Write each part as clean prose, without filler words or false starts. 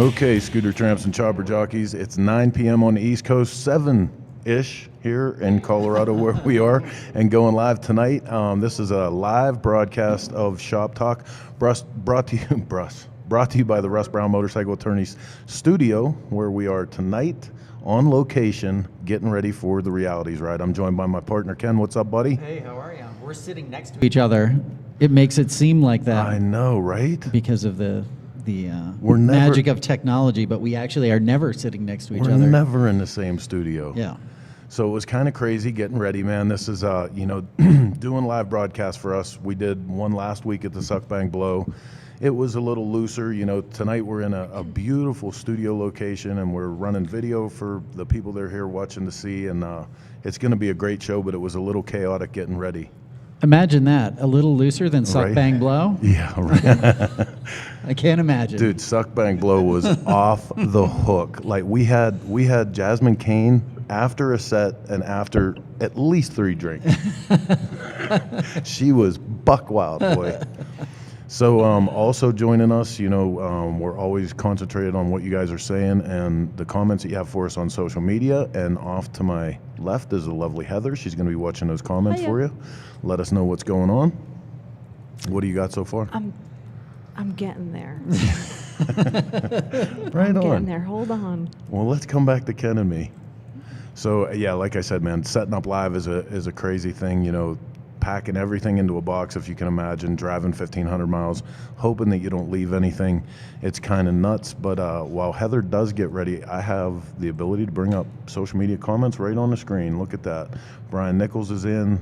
Okay, scooter tramps and chopper jockeys, it's 9 p.m. on the East Coast, 7-ish here in Colorado where we are, and going live tonight. This is a live broadcast of Shop Talk, brought to you by the Russ Brown Motorcycle Attorneys Studio, where we are tonight on location, getting ready for the Realities Ride. I'm joined by my partner, Ken. What's up, buddy? Hey, how are you? We're sitting next to each other. It makes it seem like that. I know, right? Because of the We're magic of technology, but we actually are never sitting next to each We're other. never in the same studio. Yeah. So it was kind of crazy getting ready, man. This is, doing live broadcasts for us. We did one last week at the Suck Bang Blow. It was a little looser. Tonight we're in a beautiful studio location, and we're running video for the people that are here watching to see, and it's going to be a great show, but it was a little chaotic getting ready. Imagine that. A little looser than Suck Right? Bang Blow? Yeah, right. I can't imagine. Dude, Suck Bang Blow was off the hook. Like we had Jasmine Kane after a set and after at least 3 drinks. She was buck wild, boy. So also joining us, we're always concentrated on what you guys are saying and the comments that you have for us on social media. And off to my left is the lovely Heather. She's going to be watching those comments for you. Let us know what's going on. What do you got so far? I'm getting there. Right I'm on. getting there. Hold on. Well, let's come back to Ken and me. So yeah, like I said, man, setting up live is a crazy thing. Packing everything into a box, if you can imagine, driving 1,500 miles, hoping that you don't leave anything. It's kind of nuts. But while Heather does get ready, I have the ability to bring up social media comments right on the screen. Look at that. Brian Nichols is in.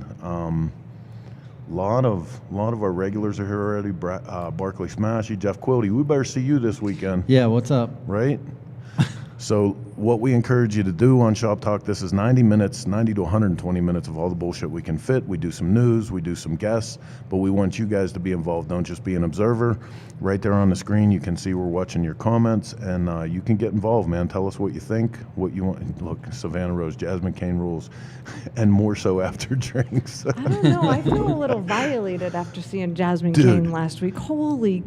Lot of our regulars are here already. Barkley Smashy, Jeff Quilty. We better see you this weekend. Yeah, what's up? Right? So what we encourage you to do on Shop Talk, this is 90 to 120 minutes of all the bullshit we can fit. We do some news, we do some guests, but we want you guys to be involved. Don't just be an observer. Right there on the screen, you can see we're watching your comments, and you can get involved, man. Tell us what you think, what you want. Look, Savannah Rose, Jasmine Kane rules, and more so after drinks. I don't know. I feel a little violated after seeing Jasmine Dude. Kane last week. Holy.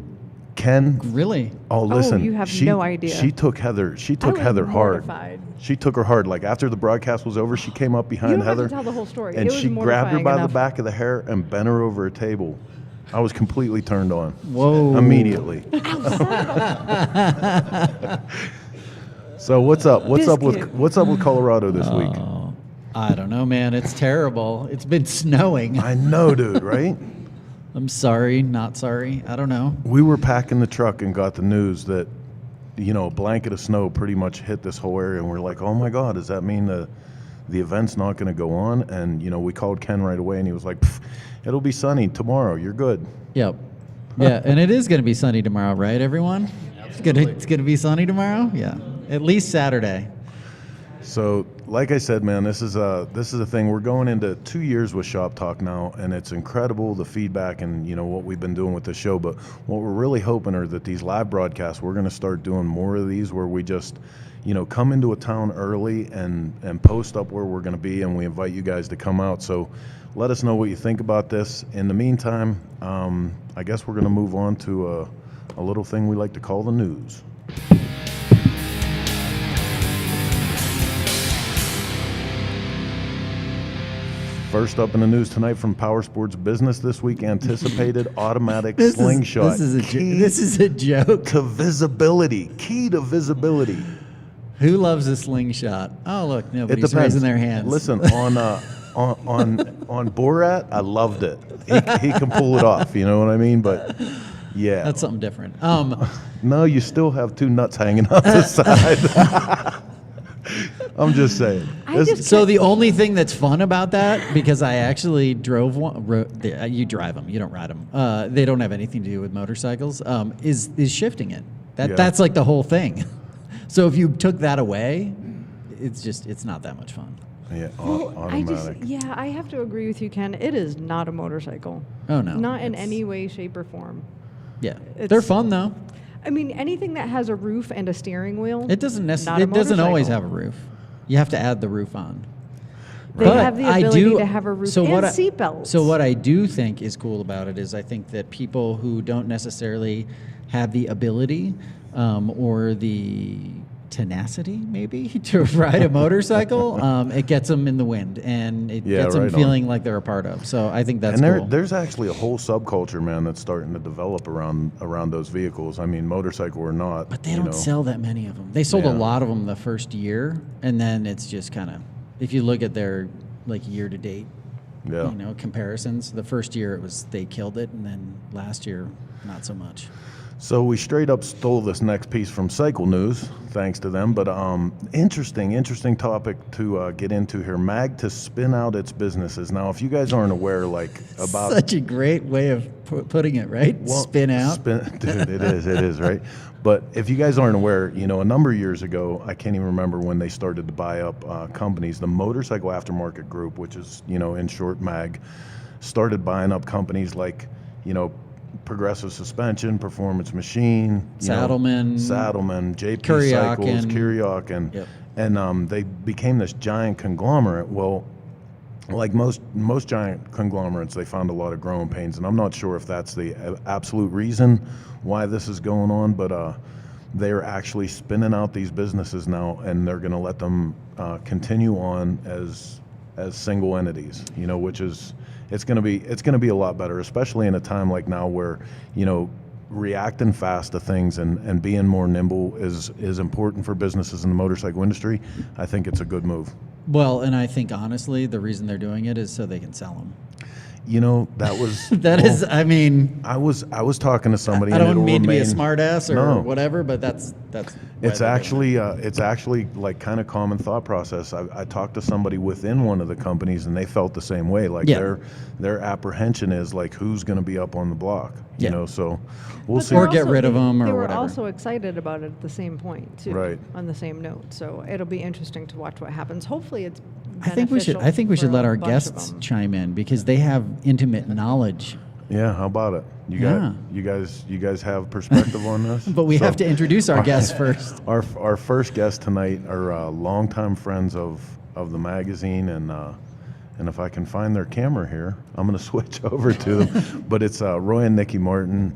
Ken. Really? Oh, listen. you have no idea. She took Heather. She I took was Heather hard. mortified. She took her hard. Like after the broadcast was over, she came up You behind don't Heather. have to tell the whole story. And It was she grabbed her mortifying by enough. the back of the hair and bent her over a table. I was completely turned on. Whoa. Immediately. So what's up? What's up with Colorado this week? Oh, I don't know, man. It's terrible. It's been snowing. I know, dude, right? I'm sorry, not sorry. I don't know. We were packing the truck and got the news that, a blanket of snow pretty much hit this whole area, and we're like, oh my God, does that mean the event's not going to go on? And, we called Ken right away, and he was like, it'll be sunny tomorrow. You're good. Yep. Yeah, and it is going to be sunny tomorrow, right, everyone? It's gonna be sunny tomorrow? Yeah. At least Saturday. So, like I said, man, this is a thing. We're going into 2 years with Shop Talk now, and it's incredible, the feedback and, what we've been doing with the show. But what we're really hoping are that these live broadcasts, we're going to start doing more of these where we just, come into a town early and post up where we're going to be, and we invite you guys to come out. So let us know what you think about this. In the meantime, I guess we're going to move on to a little thing we like to call the news. First up in the news tonight from Power Sports Business this week, anticipated automatic slingshot. This is a joke. To visibility. Key to visibility. Who loves a slingshot? Oh, look, It nobody's depends. raising their hands. Listen, on Borat, I loved it. He can pull it off, you know what I mean? But yeah. That's something different. No, you still have 2 nuts hanging off the side. I'm just saying. So the only thing that's fun about that, because I actually drove one, you drive them, you don't ride them. They don't have anything to do with motorcycles. Is shifting it. That's like the whole thing. So if you took that away, it's not that much fun. Yeah, Well, automatic. I have to agree with you, Ken. It is not a motorcycle. Oh no. Not in any way, shape, or form. Yeah, It's- they're fun though. I mean, anything that has a roof and a steering wheel. It doesn't not a It doesn't always motorcycle. have a roof. You have to add the roof on. They But have the I ability do- to have a roof so and what seatbelts. So what I do think is cool about it is I think that people who don't necessarily have the ability or the tenacity maybe to ride a motorcycle, it gets them in the wind, and it gets them feeling like they're a part of. So I think that's cool. There's actually a whole subculture, man, that's starting to develop around those vehicles. I mean, motorcycle or not. But they don't sell that many of them. They sold a lot of them the first year, and then it's just kind of, if you look at their like year to date, comparisons, the first year they killed it, and then last year not so much. So we straight up stole this next piece from Cycle News, thanks to them. But interesting topic to get into here. MAG to spin out its businesses. Now, if you guys aren't aware, like about such a great way of putting it, right? Well, spin out, dude. It is, right? But if you guys aren't aware, a number of years ago, I can't even remember when they started to buy up companies. The Motorcycle Aftermarket Group, which is in short MAG, started buying up companies like Progressive Suspension, Performance Machine, Saddleman, JP Cycles, Kiriak, and they became this giant conglomerate. Well, like most giant conglomerates, they found a lot of growing pains, and I'm not sure if that's the absolute reason why this is going on, but they're actually spinning out these businesses now, and they're going to let them continue on as single entities, which is it's going to be a lot better, especially in a time like now where reacting fast to things and being more nimble is important for businesses in the motorcycle industry. I think it's a good move. Well, and I think honestly the reason they're doing it is so they can sell them. That was I mean, I was talking to somebody. I don't mean to be a smartass or whatever, but that's it's actually like kind of common thought process. I talked to somebody within one of the companies, and they felt the same way. Like their apprehension is like, who's going to be up on the block? So we'll see. Or get rid of them or whatever. They were also excited about it at the same point too, right? On the same note. So it'll be interesting to watch what happens. Hopefully, it's. I think we should let our guests chime in because they have intimate knowledge. Yeah, how about it? You guys have perspective on this? But we have to introduce our guests first. Our first guests tonight are longtime friends of the magazine, and if I can find their camera here, I'm going to switch over to them. But it's Roy and Nikki Martin.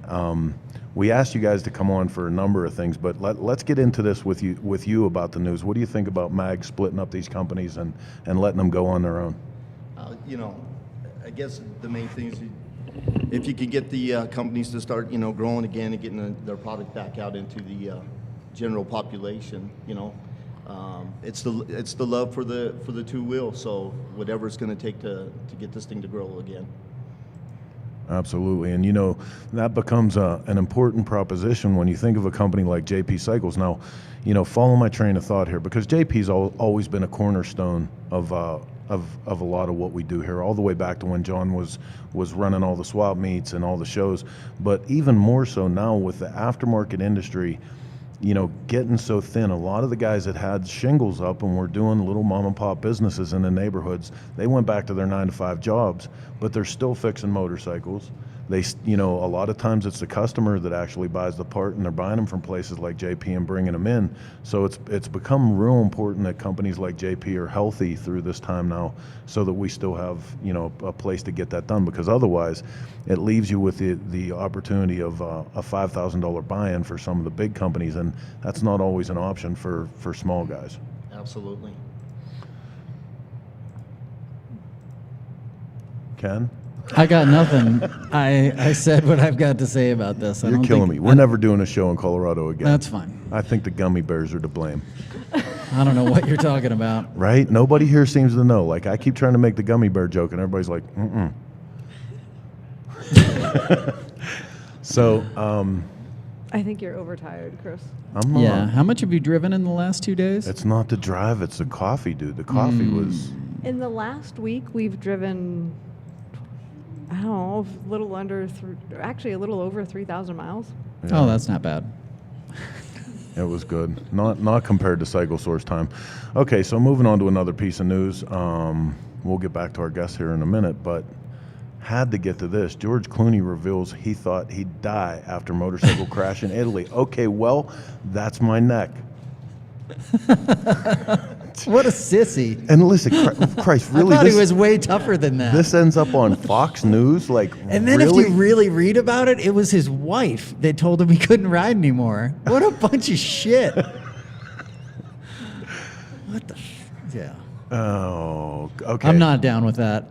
We asked you guys to come on for a number of things, but let's get into this with you about the news. What do you think about MAG splitting up these companies and letting them go on their own? I guess the main thing is if you could get the companies to start, growing again and getting their product back out into the general population, it's the love for the two wheels. So whatever it's going to take to get this thing to grow again. Absolutely, and that becomes an important proposition when you think of a company like JP Cycles. Now, follow my train of thought here, because JP's always been a cornerstone of a lot of what we do here, all the way back to when John was running all the swap meets and all the shows. But even more so now with the aftermarket industry, getting so thin. A lot of the guys that had shingles up and were doing little mom and pop businesses in the neighborhoods, they went back to their 9-to-5 jobs, but they're still fixing motorcycles. They, a lot of times it's the customer that actually buys the part, and they're buying them from places like JP and bringing them in. So it's become real important that companies like JP are healthy through this time now, so that we still have, a place to get that done, because otherwise it leaves you with the opportunity of a $5,000 buy-in for some of the big companies, and that's not always an option for small guys. Absolutely. Ken? I got nothing. I said what I've got to say about this. You're killing me. We're never doing a show in Colorado again. That's fine. I think the gummy bears are to blame. I don't know what you're talking about. Right? Nobody here seems to know. Like, I keep trying to make the gummy bear joke, and everybody's like, So, I think you're overtired, Chris. I'm not. Yeah. How much have you driven in the last 2 days? It's not the drive, it's the coffee, dude. The coffee was... In the last week, we've driven, I don't know, a little over 3,000 miles. Yeah. Oh, that's not bad. It was good. Not compared to Cycle Source time. Okay, so moving on to another piece of news. We'll get back to our guests here in a minute, but had to get to this. George Clooney reveals he thought he'd die after motorcycle crash in Italy. Okay, well, that's my neck. What a sissy. And listen, Christ, really, I thought he was way tougher than that. this ends up on Fox News, like, and then really? if you really read about it, it was his wife that told him he couldn't ride anymore. What a bunch of shit. What the? Yeah. Oh, okay. I'm not down with that.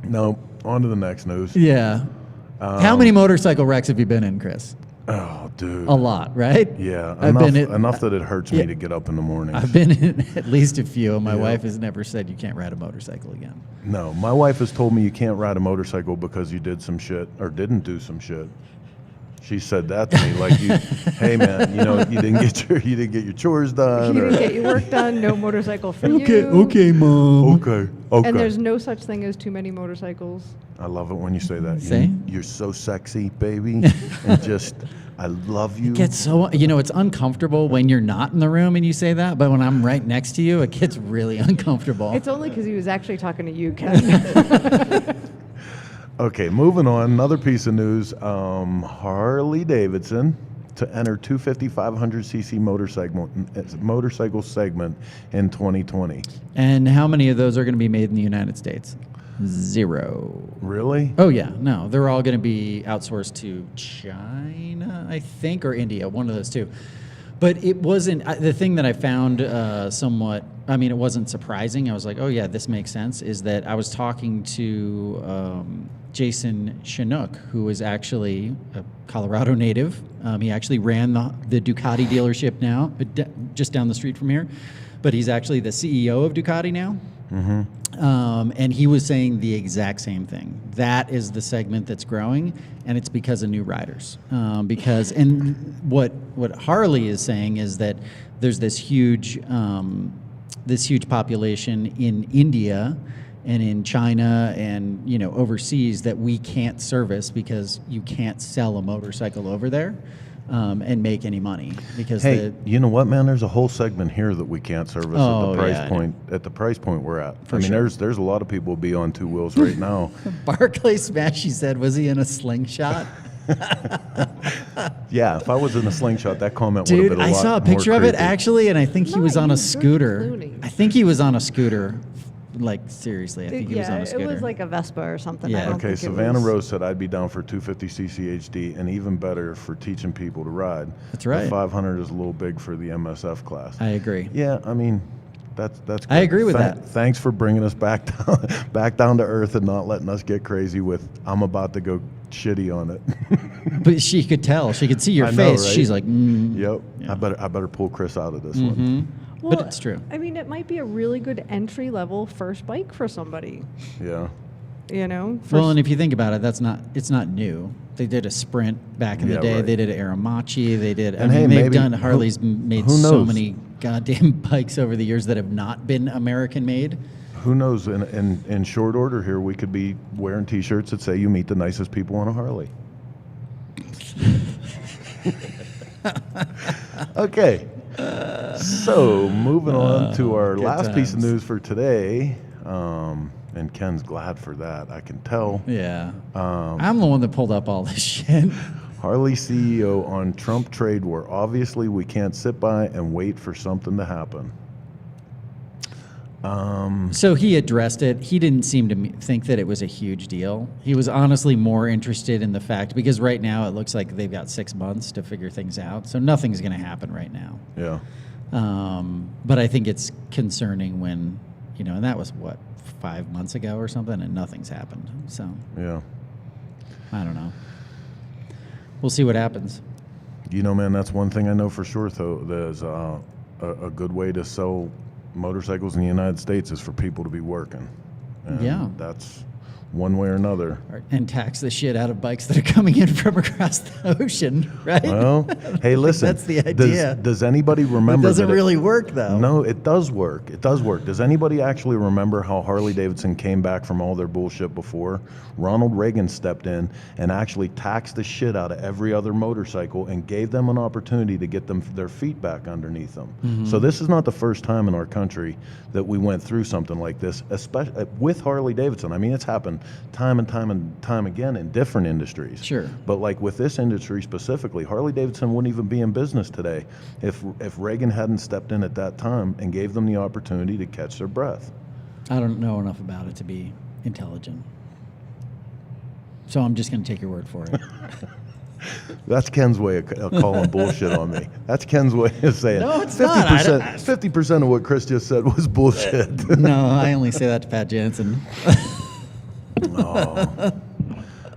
No, on to the next news. Yeah. How many motorcycle wrecks have you been in, Chris? Oh, dude. A lot, right? Yeah, I've enough, been in, enough that it hurts yeah. me to get up in the morning. I've been in at least a few, and my Yeah. wife has never said you can't ride a motorcycle again. No, my wife has told me you can't ride a motorcycle because you did some shit or didn't do some shit. She said that to me, like, hey man, you didn't get your chores done. You or, didn't get your work done. No motorcycle for you. Okay, mom. okay. And there's no such thing as too many motorcycles. I love it when you say that. See? You're so sexy, baby, and just I love you. It gets so it's uncomfortable when you're not in the room and you say that, but when I'm right next to you, it gets really uncomfortable. It's only because he was actually talking to you, Ken. Okay, moving on. Another piece of news: Harley Davidson to enter 250 500cc motorcycle segment in 2020. And how many of those are going to be made in the United States? 0. Really? Oh yeah, no, they're all going to be outsourced to China, I think, or India, one of those two. But it wasn't the thing that I found somewhat. I mean, it wasn't surprising. I was like, oh yeah, this makes sense. Is that I was talking to Jason Chinook, who is actually a Colorado native. He actually ran the Ducati dealership now, just down the street from here. But he's actually the CEO of Ducati now. Mm-hmm. And he was saying the exact same thing. That is the segment that's growing, and it's because of new riders. And what Harley is saying is that there's this huge population in India and in China and overseas that we can't service because you can't sell a motorcycle over there. And make any money because hey, you know what, man? There's a whole segment here that we can't service at the price yeah, point. At the price point we're at. For sure. There's a lot of people be on two wheels right now. Barclay Smash, he said, was he in a slingshot? Yeah, if I was in a slingshot, that comment would have Dude, been a lot I saw a more picture of it creepy. actually, and I think he No, was on he a was George scooter. Clooney. I think he was on a scooter. Like seriously, I think he was on a scooter. it was like a Vespa or something. Yeah. I don't Okay, think Savannah it was, Rose said I'd be down for 250cc HD, and even better for teaching people to ride. That's right. The 500 is a little big for the MSF class. I agree. Yeah, I mean, that's good. I agree with that. Thanks for bringing us back down to earth and not letting us get crazy with I'm about to go shitty on it. But she could tell. She could see your I know, face. right? She's like, Yep. Yeah. I better pull Chris out of this one. But it's true. I mean, it might be a really good entry level first bike for somebody. Yeah. Well, and if you think about it, it's not new. They did a Sprint back in the Yeah, day. right. They did an Aramachi. They did. And I mean, hey, they've maybe- done. Harley's made who so knows? many goddamn bikes over the years that have not been American made. Who knows? In short order here, we could be wearing T-shirts that say "You meet the nicest people on a Harley." Okay. So moving on to our good last piece of times. news for today, and Ken's glad for that. I can tell. Yeah. I'm the one that pulled up all this shit. Harley CEO on Trump trade war. Obviously, we can't sit by and wait for something to happen. So he addressed it. He didn't seem to think that it was a huge deal. He was honestly more interested in the fact, because right now it looks like they've got 6 months to figure things out. So nothing's going to happen right now. Yeah. But I think it's concerning when, and that was 5 months ago or something, and nothing's happened. So Yeah. I don't know. We'll see what happens. Man, that's one thing I know for sure, though. There's a good way to sell motorcycles in the United States is for people to be working. And Yeah. that's one way or another. And tax the shit out of bikes that are coming in from across the ocean, right? Well, hey, listen. That's the idea. Does anybody It remember doesn't that really work, though. No, it does work. It does work. Does anybody actually remember how Harley Davidson came back from all their bullshit before? Ronald Reagan stepped in and actually taxed the shit out of every other motorcycle and gave them an opportunity to get their feet back underneath them. Mm-hmm. So this is not the first time in our country that we went through something like this, especially with Harley Davidson. I mean, it's happened happened time and time again in different industries. Sure. But like with this industry specifically, Harley Davidson wouldn't even be in business today if Reagan hadn't stepped in at that time and gave them the opportunity to catch their breath. I don't know enough about it to be intelligent. So I'm just going to take your word for it. That's Ken's way of calling bullshit on me. That's Ken's way of saying No, it's not. 50% of what Chris just said was bullshit. No, I only say that to Pat Jansen. Oh.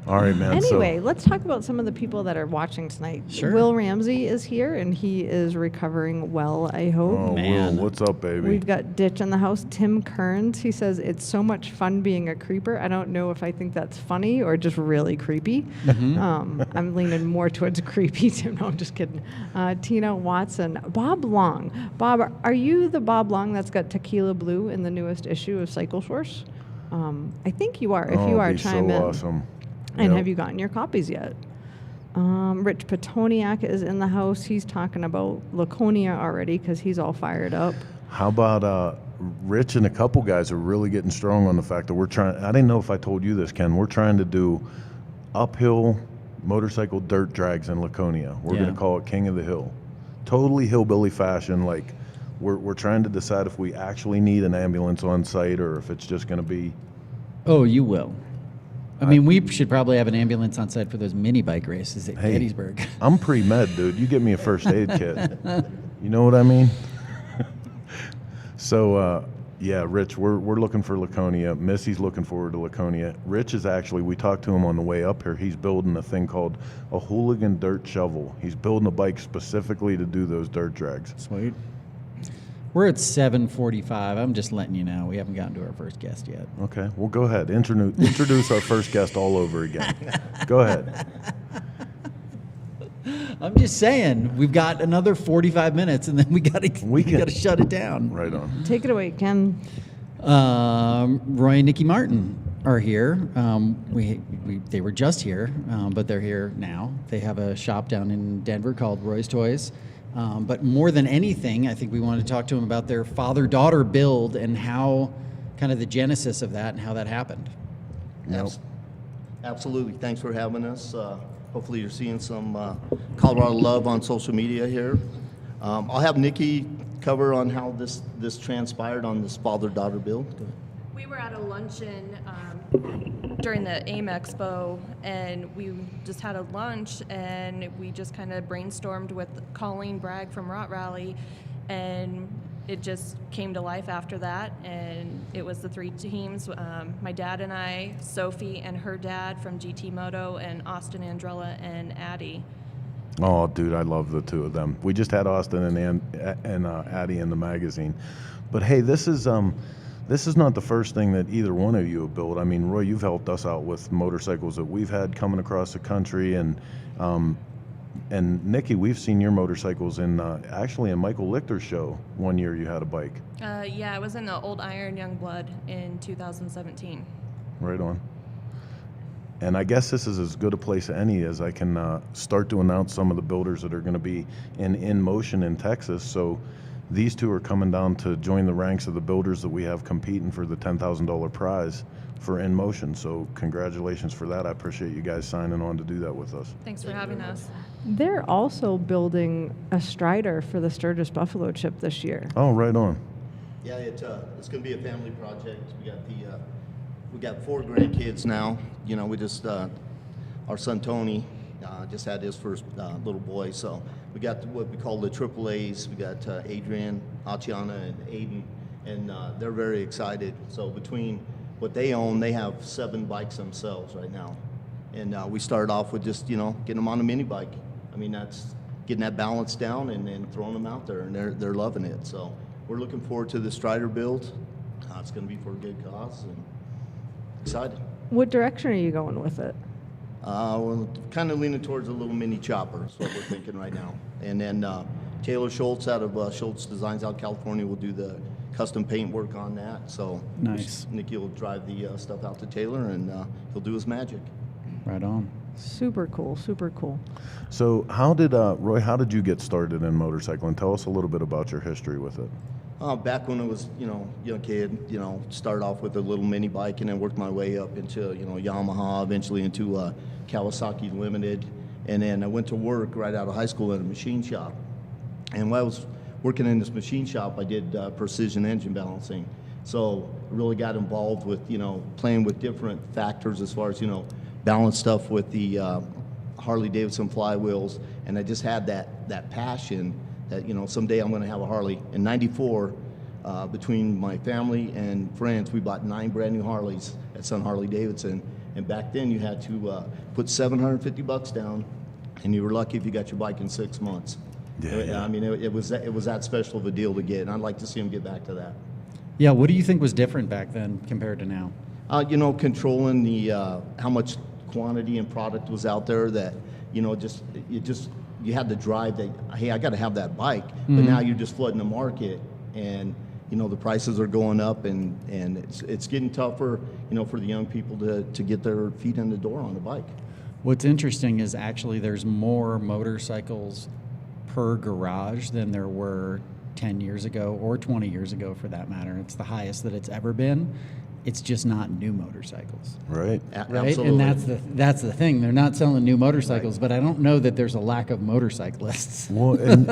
All right, man. Anyway, let's talk about some of the people that are watching tonight. Sure. Will Ramsey is here, and he is recovering well, I hope. Oh, Man. Will, what's up, baby? We've got Ditch in the house. Tim Kearns, he says, it's so much fun being a creeper. I don't know if I think that's funny or just really creepy. I'm leaning more towards creepy, Tim. No, I'm just kidding. Tina Watson. Bob Long. Bob, are you the Bob Long that's got Tequila Blue in the newest issue of Cycle Source? I think you are. If you are, it'd be chime so in. awesome. And Yep. have you gotten your copies yet? Rich Petoniak is in the house. He's talking about Laconia already because he's all fired up. How about Rich and a couple guys are really getting strong on the fact that we're trying. I didn't know if I told you this, Ken. We're trying to do uphill motorcycle dirt drags in Laconia. We're Yeah. going to call it King of the Hill. Totally hillbilly fashion. Like we're trying to decide if we actually need an ambulance on site or if it's just going to be. Oh, you will. I mean, we should probably have an ambulance on site for those mini bike races at Hey. Gettysburg. I'm pre-med, dude. You get me a first aid kit. You know what I mean? So, yeah, Rich, we're looking for Laconia. Missy's looking forward to Laconia. Rich is actually, we talked to him on the way up here. He's building a thing called a hooligan dirt shovel. He's building a bike specifically to do those dirt drags. Sweet. We're at 7:45. I'm just letting you know. We haven't gotten to our first guest yet. Okay, well, go ahead. Introduce our first guest all over again. Go ahead. I'm just saying, we've got another 45 minutes, and then we got to shut it down. Right on. Take it away, Ken. Roy and Nikki Martin are here. They were just here, but they're here now. They have a shop down in Denver called Roy's Toys. But more than anything, I think we wanted to talk to them about their father-daughter build and how, kind of the genesis of that and how that happened. Yep. Absolutely. Thanks for having us. Hopefully you're seeing some Colorado love on social media here. I'll have Nikki cover on how this transpired on this father-daughter build. We were at a luncheon during the AIM Expo, and we just had a lunch, and we just kind of brainstormed with Colleen Bragg from Rot Rally, and it just came to life after that, and it was the three teams, my dad and I, Sophie and her dad from GT Moto, and Austin Andrella and Addie. Oh, dude, I love the two of them. We just had Austin and Addie in the magazine. But hey, this is not the first thing that either one of you have built. I mean, Roy, you've helped us out with motorcycles that we've had coming across the country, and Nikki, we've seen your motorcycles in actually in Michael Lichter's show. One year you had a bike. Yeah, I was in the Old Iron Young Blood in 2017. Right on. And I guess this is as good a place as any as I can start to announce some of the builders that are going to be in motion in Texas. So these two are coming down to join the ranks of the builders that we have competing for the $10,000 prize for In Motion. So congratulations for that. I appreciate you guys signing on to do that with us. Thanks for having us. They're also building a Strider for the Sturgis Buffalo Chip this year. Oh, right on. Yeah, it's going to be a family project. We got 4 grandkids now. You know, we just our son Tony just had his first little boy. So we got what we call the triple A's. We got Adrian, Atiana, and Aiden, and they're very excited. So between what they own, they have 7 bikes themselves right now. And we started off with just, getting them on a mini bike. I mean, that's getting that balance down and then throwing them out there, and they're loving it. So we're looking forward to the Strider build. It's going to be for a good cause, and excited. What direction are you going with it? We're kind of leaning towards a little mini chopper is what we're thinking right now. And then Taylor Schultz out of Schultz Designs out of California will do the custom paint work on that. So Nice. Nikki will drive the stuff out to Taylor, and he'll do his magic. Right on. Super cool, super cool. So how did Roy? How did you get started in motorcycling? Tell us a little bit about your history with it. Back when I was, young kid, started off with a little mini bike and then worked my way up into, Yamaha, eventually into Kawasaki Limited. And then I went to work right out of high school at a machine shop. And while I was working in this machine shop, I did precision engine balancing. So I really got involved with, playing with different factors as far as, balance stuff with the Harley Davidson flywheels. And I just had that passion that, someday I'm going to have a Harley. In '94, between my family and friends, we bought 9 brand new Harleys at Sun Harley Davidson. And back then you had to put $750 down, and you were lucky if you got your bike in 6 months. Yeah. I mean, it was that special of a deal to get, and I'd like to see them get back to that. Yeah, what do you think was different back then compared to now? Controlling the how much quantity and product was out there that, you had the drive that, hey, I got to have that bike. But now you're just flooding the market, and the prices are going up, and it's getting tougher, for the young people to get their feet in the door on the bike. What's interesting is actually there's more motorcycles per garage than there were 10 years ago or 20 years ago for that matter. It's the highest that it's ever been. It's just not new motorcycles. Right. Right? Absolutely. And that's the thing. They're not selling new motorcycles, but I don't know that there's a lack of motorcyclists. Well, and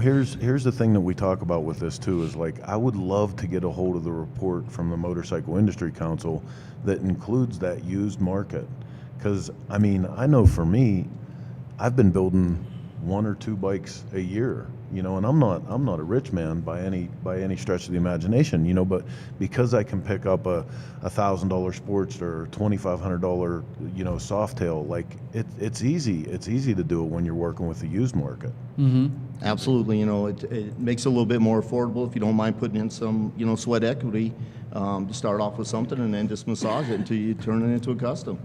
here's the thing that we talk about with this too is like I would love to get a hold of the report from the Motorcycle Industry Council that includes that used market, because I know for me, I've been building 1 or 2 bikes a year, and I'm not a rich man by any stretch of the imagination, but because I can pick up a $1,000 Sportster or $2,500 Softail, like it's easy to do it when you're working with the used market. Absolutely. It makes it a little bit more affordable if you don't mind putting in some, sweat equity to start off with something and then just massage it until you turn it into a custom.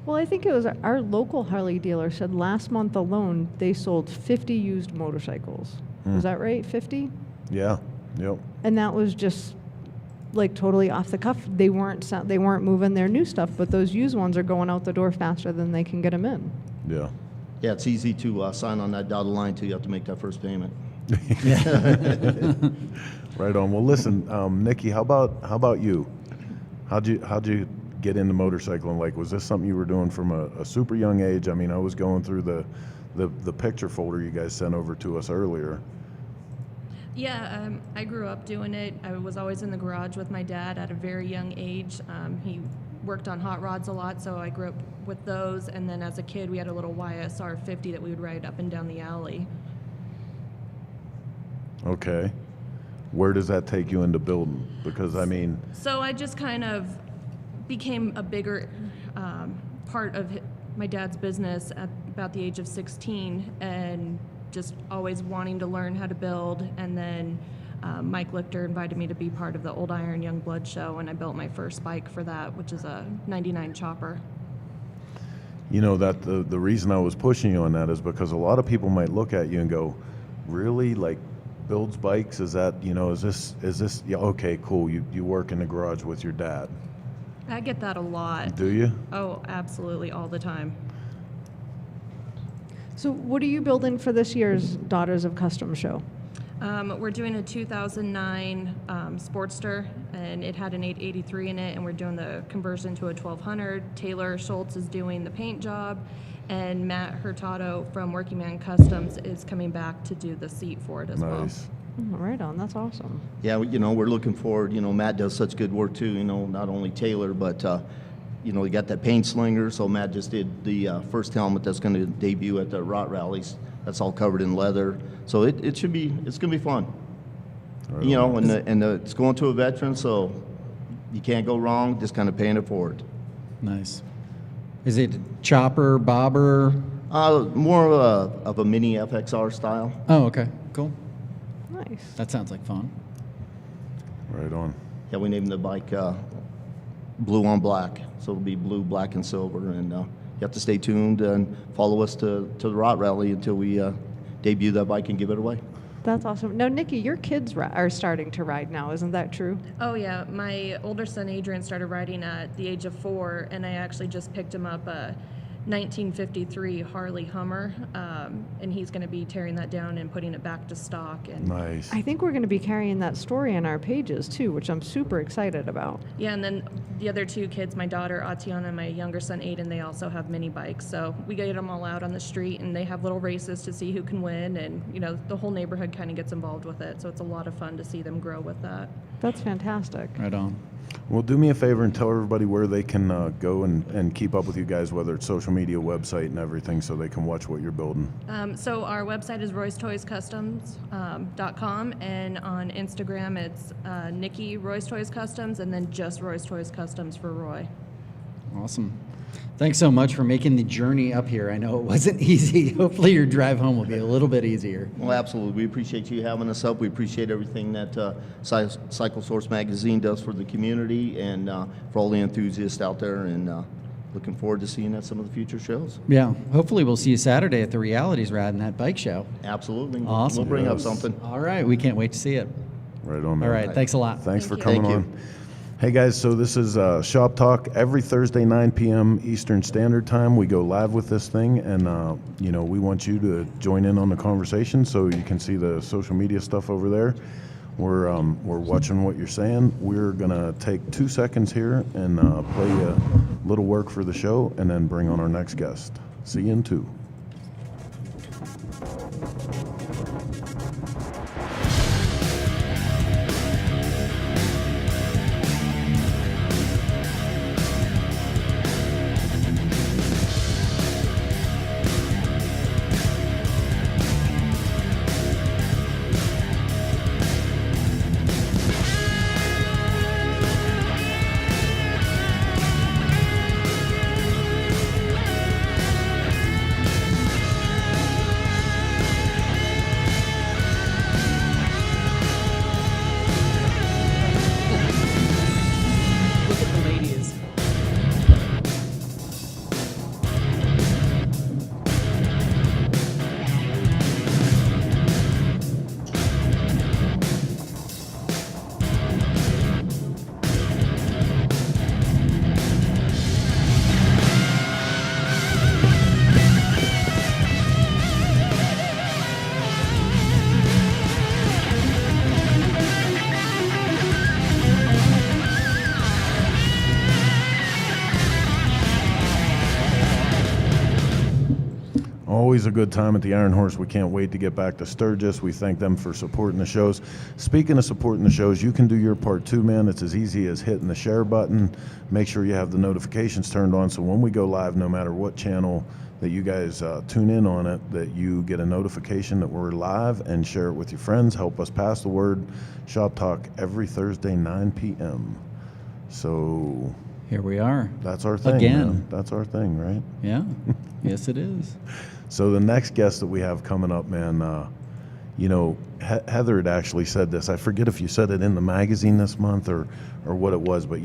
Well, I think it was our local Harley dealer said last month alone they sold 50 used motorcycles. Was that right? 50? Yeah. Yep. And that was just like totally off the cuff. They weren't moving their new stuff, but those used ones are going out the door faster than they can get them in. Yeah. Yeah, it's easy to sign on that dotted line till you have to make that first payment. Right on. Well, listen, Nikki, how about you? How'd you get into motorcycling? Like, was this something you were doing from a super young age? I mean, I was going through the picture folder you guys sent over to us earlier. Yeah, I grew up doing it. I was always in the garage with my dad at a very young age. He worked on hot rods a lot, so I grew up with those. And then as a kid, we had a little YSR 50 that we would ride up and down the alley. Okay. Where does that take you into building? Because, So I just kind of became a bigger part of my dad's business at about the age of 16, and just always wanting to learn how to build. And then Mike Lichter invited me to be part of the Old Iron Young Blood show, and I built my first bike for that, which is a 99 chopper. That the reason I was pushing you on that is because a lot of people might look at you and go, really? Like, builds bikes? Is that, is this, yeah, okay, cool. You work in the garage with your dad. I get that a lot. Do you? Oh, absolutely, all the time. So what are you building for this year's Daughters of Custom show? We're doing a 2009 Sportster, and it had an 883 in it, and we're doing the conversion to a 1200. Taylor Schultz is doing the paint job, and Matt Hurtado from Working Man Customs is coming back to do the seat for it as well. Nice. Right on. That's awesome. Yeah, we're looking forward. Matt does such good work too. Not only Taylor, but he got that paint slinger. So Matt just did the first helmet that's going to debut at the Rot Rallies. That's all covered in leather. So it's going to be fun. Right. And it's going to a veteran, so you can't go wrong. Just kind of paying it forward. Nice. Is it chopper, bobber? More of a mini FXR style. Oh, okay. Cool. Nice. That sounds like fun. Right on. Yeah, we named the bike Blue on Black. So it'll be blue, black, and silver. And you have to stay tuned and follow us to the Rot Rally until we debut that bike and give it away. That's awesome. Now, Nikki, your kids are starting to ride now. Isn't that true? Oh, yeah. My older son, Adrian, started riding at the age of 4, and I actually just picked him up 1953 Harley Hummer, and he's going to be tearing that down and putting it back to stock. And Nice. I think we're going to be carrying that story on our pages too, which I'm super excited about. yeah, and then the other two kids, my daughter Atiana and my younger son Aiden, they also have mini bikes. So we get them all out on the street, and they have little races to see who can win, and the whole neighborhood kind of gets involved with it. So it's a lot of fun to see them grow with that. That's fantastic. Right on. Well, do me a favor and tell everybody where they can go and keep up with you guys, whether it's social media, website, and everything, so they can watch what you're building. So our website is roystoyscustoms.com, and on Instagram it's Nikki Roy's Toys Customs, and then just Roy's Toys Customs for Roy. Awesome. Thanks so much for making the journey up here. I know it wasn't easy. Hopefully your drive home will be a little bit easier. Well, absolutely. We appreciate you having us up. We appreciate everything that Cycle Source Magazine does for the community and for all the enthusiasts out there, and looking forward to seeing at some of the future shows. Yeah. Hopefully we'll see you Saturday at the Realities Ride and that bike show. Absolutely. Awesome. We'll bring up Yes. something. All right. We can't wait to see it. Right on, All man. right. Thanks a lot. Thanks for Thank coming you. on. Hey guys, so this is Shop Talk every Thursday, 9 p.m. Eastern Standard Time. We go live with this thing, and we want you to join in on the conversation. So you can see the social media stuff over there. We're watching what you're saying. We're gonna take 2 seconds here and play a little work for the show, and then bring on our next guest. See you in 2. Look at the ladies. Always a good time at the Iron Horse. We can't wait to get back to Sturgis. We thank them for supporting the shows. Speaking of supporting the shows, you can do your part too, man. It's as easy as hitting the share button. Make sure you have the notifications turned on, so when we go live, no matter what channel that you guys tune in on it, that you get a notification that we're live, and share it with your friends. Help us pass the word. Shop Talk every Thursday, 9 p.m. So Here we are. that's our thing, Again. man. That's our thing, right? Yeah. Yes, it is. So the next guest that we have coming up, man, Heather had actually said this. I forget if you said it in the magazine this month or what it was, but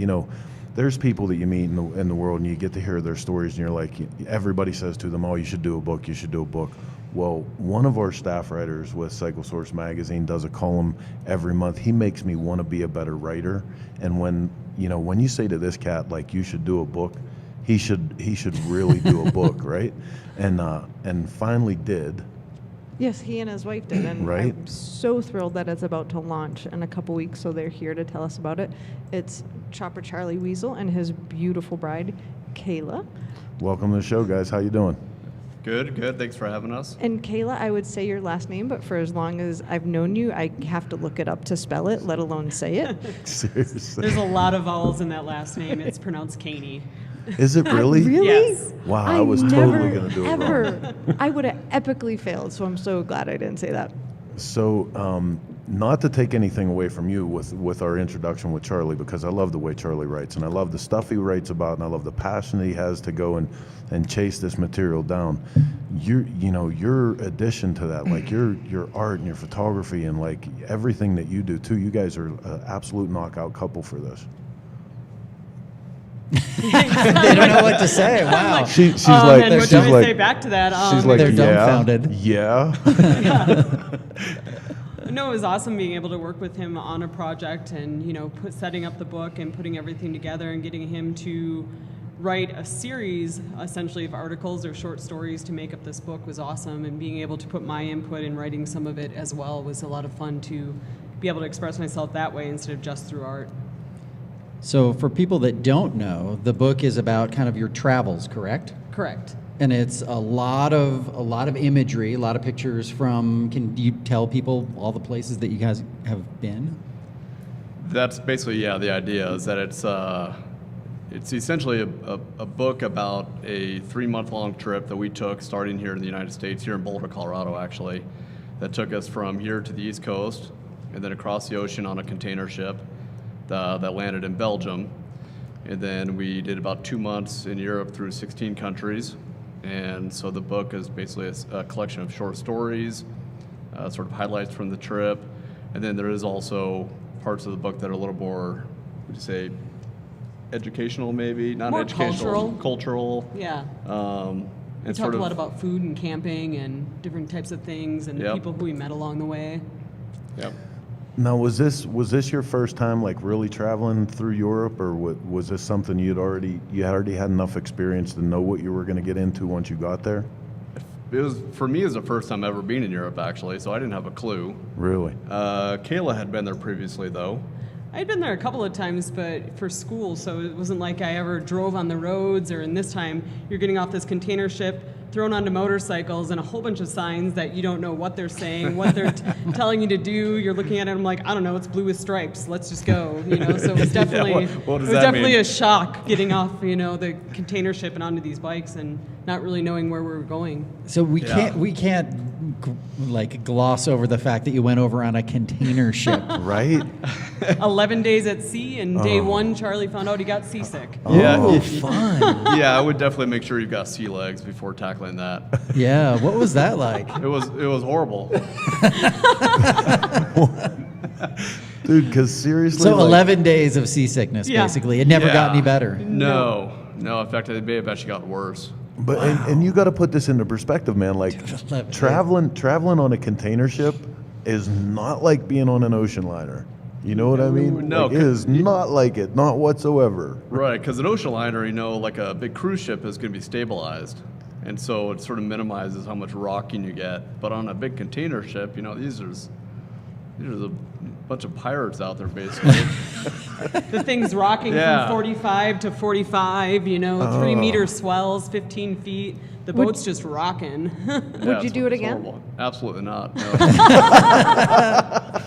there's people that you meet in the world, and you get to hear their stories, and you're like, everybody says to them, "Oh, you should do a book. You should do a book." Well, one of our staff writers with Cycle Source Magazine does a column every month. He makes me want to be a better writer, and when you say to this cat, like, you should do a book, he should really do a book, right? And finally did. Yes, he and his wife did, and Right. I'm so thrilled that it's about to launch in a couple weeks, so they're here to tell us about it. It's Chopper Charlie Weasel and his beautiful bride, Kayla. Welcome to the show, guys. How you doing? Good. Thanks for having us. And Kayla, I would say your last name, but for as long as I've known you, I have to look it up to spell it, let alone say it. Seriously. There's a lot of vowels in that last name. It's pronounced Caney. Is it really? Really? Yes. Wow, I was totally going to do it wrong. ever. I would have epically failed, so I'm so glad I didn't say that. So, not to take anything away from you with our introduction with Charlie, because I love the way Charlie writes, and I love the stuff he writes about, and I love the passion he has to go and chase this material down. Your addition to that, like your art and your photography and like everything that you do too, you guys are an absolute knockout couple for this. They don't know what to say. Wow. She's And like, what she's do I like, say back to that? she's like, They're yeah, dumbfounded. yeah. No, it was awesome being able to work with him on a project and setting up the book and putting everything together and getting him to write a series essentially of articles or short stories to make up this book was awesome, and being able to put my input in writing some of it as well was a lot of fun to be able to express myself that way instead of just through art. So for people that don't know, the book is about kind of your travels, correct? Correct. And it's a lot of imagery, a lot of pictures from. Can you tell people all the places that you guys have been? That's basically, yeah, the idea is that it's essentially a book about a 3-month-long trip that we took starting here in the United States, here in Boulder, Colorado, actually, that took us from here to the East Coast and then across the ocean on a container ship that landed in Belgium. And then we did about 2 months in Europe through 16 countries. And so the book is basically a collection of short stories, sort of highlights from the trip. And then there is also parts of the book that are a little more, would you say, educational maybe? Not More educational. Cultural. Yeah. We And talked a lot about food and camping and different types of things and the Yep. people who we met along the way. Yep. Now, was this your first time like really traveling through Europe, or was this something you already had enough experience to know what you were going to get into once you got there? It was, for me, it was the first time ever being in Europe, actually, so I didn't have a clue. Really? Kayla had been there previously, though. I'd been there a couple of times, but for school, so it wasn't like I ever drove on the roads, or in this time, you're getting off this container ship, thrown onto motorcycles, and a whole bunch of signs that you don't know what they're saying, what they're telling you to do. You're looking at it, I'm like, I don't know, it's blue with stripes, let's just go, So it was definitely, what does that mean? a shock getting off, the container ship and onto these bikes and not really knowing where we were going. So we Yeah. can't like gloss over the fact that you went over on a container ship. Right? 11 days at sea, and day one, Charlie found out he got seasick. Yeah. Oh, fun. Yeah, I would definitely make sure you've got sea legs before tackling that. Yeah, what was that like? It was horrible. Dude, because seriously, So like, 11 days of seasickness, Yeah. basically. It never got Yeah. any better. No. In fact, it may have actually gotten worse. But and you got to put this into perspective, man. Like 11 traveling on a container ship is not like being on an ocean liner. You know what I mean? No, Like, it is not like it, not whatsoever. Right, because an ocean liner, like a big cruise ship is going to be stabilized. And so it sort of minimizes how much rocking you get. But on a big container ship, these are a bunch of pirates out there, basically. The thing's rocking Yeah. from 45 to 45, 3-meter swells, 15 feet. The boat's just rocking. Would you do it again? Horrible. Absolutely not. No.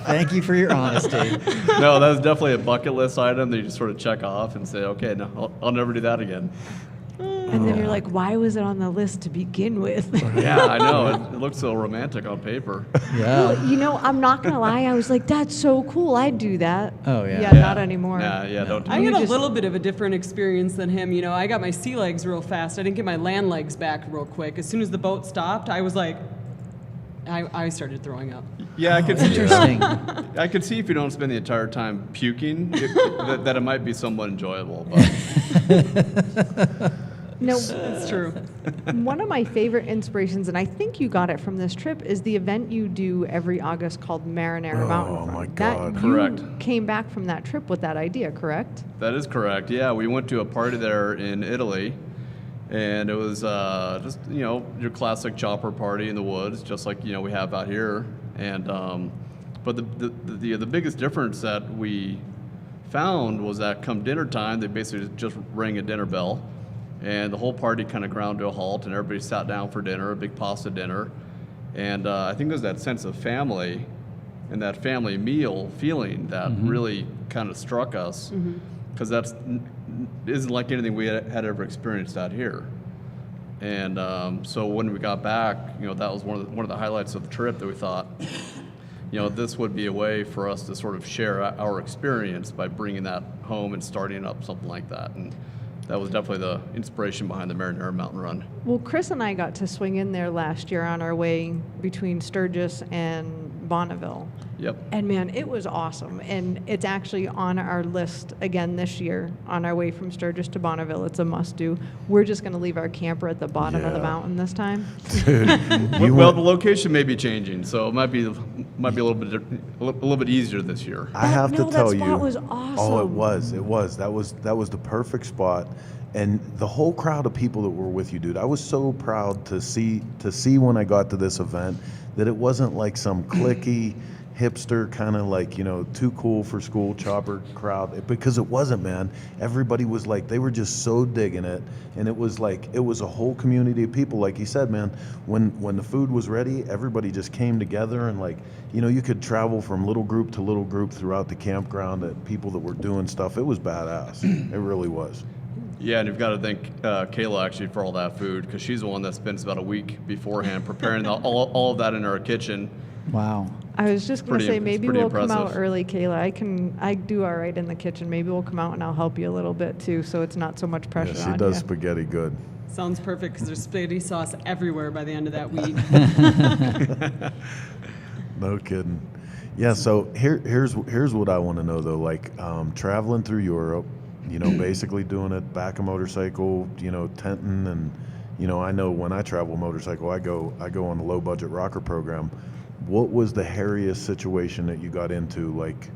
Thank you for your honesty. No, that was definitely a bucket list item that you just sort of check off and say, okay, no, I'll never do that again. And then you're like, why was it on the list to begin with? Yeah, I know. It looks so romantic on paper. Yeah. I'm not going to lie. I was like, that's so cool. I'd do that. Oh, yeah. Yeah, not anymore. Yeah, don't do I that. had a just- little bit of a different experience than him. I got my sea legs real fast. I didn't get my land legs back real quick. As soon as the boat stopped, I was like, I started throwing up. Yeah, I could see. Interesting. I could see if you don't spend the entire time puking, that it might be somewhat enjoyable. But No, It's true. one of my favorite inspirations, and I think you got it from this trip, is the event you do every August called Marinara Mountain Oh, Run. my That God. you Correct. came back from that trip with that idea, correct? that is correct. Yeah, we went to a party there in Italy, and it was just your classic chopper party in the woods, just like we have out here. And but the biggest difference that we found was that come dinner time, they basically just rang a dinner bell. And the whole party kind of ground to a halt, and everybody sat down for dinner, a big pasta dinner. And I think it was that sense of family and that family meal feeling that really kind of struck us, because that's isn't like anything we had ever experienced out here. And so when we got back, that was one of the highlights of the trip, that we thought, this would be a way for us to sort of share our experience by bringing that home and starting up something like that. And that was definitely the inspiration behind the Marinara Mountain Run. Well, Chris and I got to swing in there last year on our way between Sturgis and Bonneville. Yep. And man, it was awesome. And it's actually on our list again this year on our way from Sturgis to Bonneville. It's a must do. We're just going to leave our camper at the bottom of the Yeah. mountain this time. Well, the location may be changing, so it might be a little bit easier this year. I have to that tell you. spot was awesome. Oh, it was. That was the perfect spot. And the whole crowd of people that were with you, dude, I was so proud to see when I got to this event that it wasn't like some cliquey, hipster kind of like, too cool for school chopper crowd, because it wasn't, man. Everybody was like, they were just so digging it. And it was a whole community of people. Like you said, man, when the food was ready, everybody just came together, and you could travel from little group to little group throughout the campground at people that were doing stuff. It was badass. It really was. Yeah, and you've got to thank Kayla actually for all that food, because she's the one that spends about a week beforehand preparing all of that in her kitchen. Wow. I was just going to say, It's maybe pretty we'll come out impressive. early, Kayla. I do all right in the kitchen. Maybe we'll come out and I'll help you a little bit too, so it's not so much pressure Yeah, she on does you. spaghetti good. Sounds perfect because there's spaghetti sauce everywhere by the end of that week. No kidding. Yeah, so here's what I want to know though. Traveling through Europe, basically doing it back a motorcycle, tenting, and I know when I travel motorcycle, I go on a low budget rocker program. What was the hairiest situation that you got into, like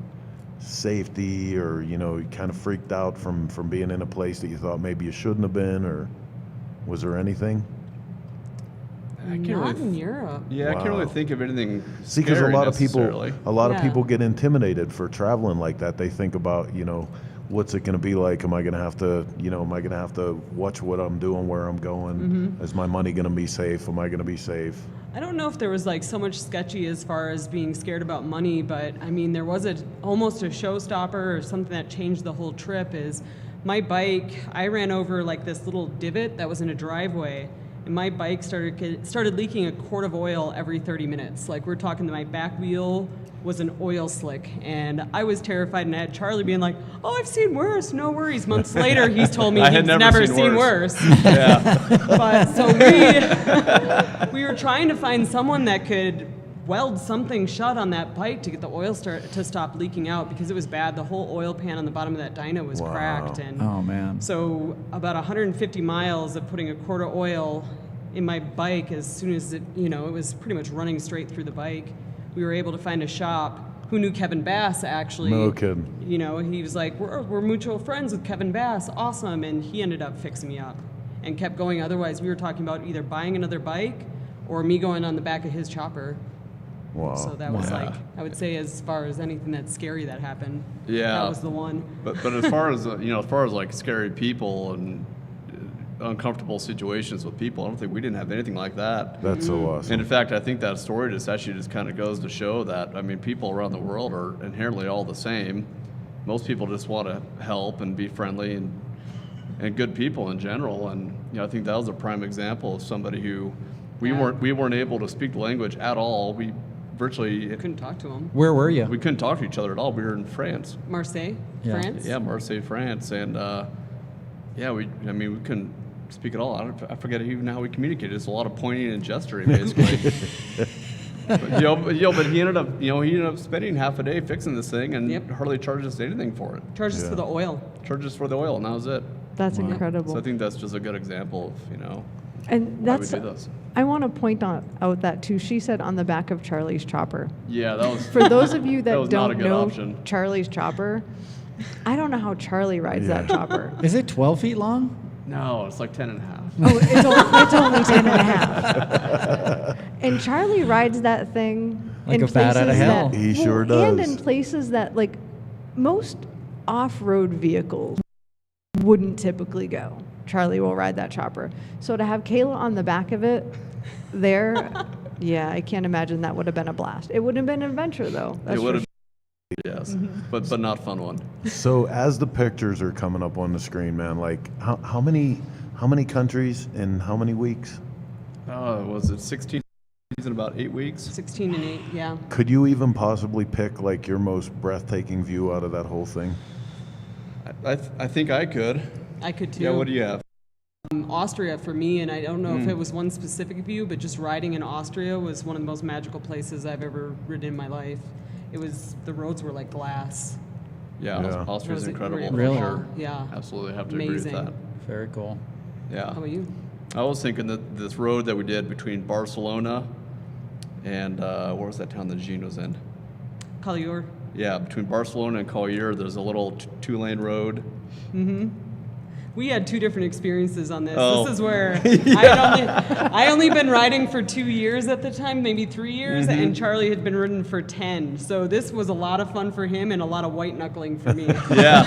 safety, or you kind of freaked out from being in a place that you thought maybe you shouldn't have been, or was there anything? I can't Not really in Europe. Yeah, I can't really Wow. think of anything. See, because a scary lot of necessarily. Yeah. people get intimidated for traveling like that. They think about, what's it going to be like? Am I going to have to watch what I'm doing, where I'm going? Mm-hmm. Is my money going to be safe? Am I going to be safe? I don't know if there was so much sketchy as far as being scared about money, but I mean, there was almost a showstopper or something that changed the whole trip. Is my bike, I ran over this little divot that was in a driveway, and my bike started leaking a quart of oil every 30 minutes. We're talking that my back wheel was an oil slick, and I was terrified, and I had Charlie being like, "Oh, I've seen worse, no worries." Months later, he's told me I he's had never never seen seen worse. worse. Yeah. But so we were trying to find someone that could weld something shut on that bike to get the oil to stop leaking out, because it was bad. The whole oil pan on the bottom of that dyno was Wow. cracked, and Oh, man. so about 150 miles of putting a quart of oil in my bike, as soon as it was pretty much running straight through the bike. We were able to find a shop who knew Kevin Bass, actually. No kidding. He was like, we're mutual friends with Kevin Bass, awesome, and he ended up fixing me up and kept going. Otherwise, we were talking about either buying another bike or me going on the back of his chopper. Wow. So that was Yeah. I would say, as far as anything that's scary that happened, Yeah. that was the one. But as far as scary people and uncomfortable situations with people, I don't think we didn't have anything like that. That's so awesome. And in fact, I think that story just kind of goes to show that, people around the world are inherently all the same. Most people just want to help and be friendly and good people in general. And I think that was a prime example of somebody who we weren't able to speak the language at all. We virtually Couldn't talk to him. Where were you? we couldn't talk to each other at all. We were in France. Marseille, Yeah. France. Yeah, Marseille, France, and we couldn't speak at all. I forget even how we communicated. It's a lot of pointing and gesturing, basically. but he ended up spending half a day fixing this thing and Yep. hardly charged us anything for it. Charges Yeah. for the oil. Charged us for the oil, and that was it. That's Wow. incredible. So I think that's just a good example of and why we that's, do this. I want to point out that too. She said on the back of Charlie's chopper. Yeah, that was For those of you that, was not a don't good know option. Charlie's chopper, I don't know how Charlie rides that chopper. Is it 12 feet long? No, it's like 10 and a half. Oh, it's only 10 and a half. And Charlie rides that thing Like in a bat out of places hell. that- He sure And does. in places that most off-road vehicles wouldn't typically go. Charlie will ride that chopper. So to have Kayla on the back of it there, yeah, I can't imagine that would have been a blast. It would have been an adventure though. That's It for would have, sure. yes, but not a fun one. So as the pictures are coming up on the screen, man, how many countries in how many weeks? Was it 16 in about 8 weeks? 16 and 8, yeah. Could you even possibly pick your most breathtaking view out of that whole thing? I think I could. I could too. Yeah, what do you have? Austria for me, and I don't know if it was one specific view, but just riding in Austria was one of the most magical places I've ever ridden in my life. the roads were like glass. Yeah, Yeah. Austria's incredible. Really? Yeah. Absolutely have to Amazing. agree with Very cool. that. Yeah. How about you? I was thinking that this road that we did between Barcelona and where was that town that Jean was in? Collier. Yeah, between Barcelona and Collier, there's a little two-lane road. We had 2 different experiences on this. Oh. This is where I only been riding for 2 years at the time, maybe 3 years, and Charlie had been ridden for 10. So this was a lot of fun for him and a lot of white knuckling for me. Yeah.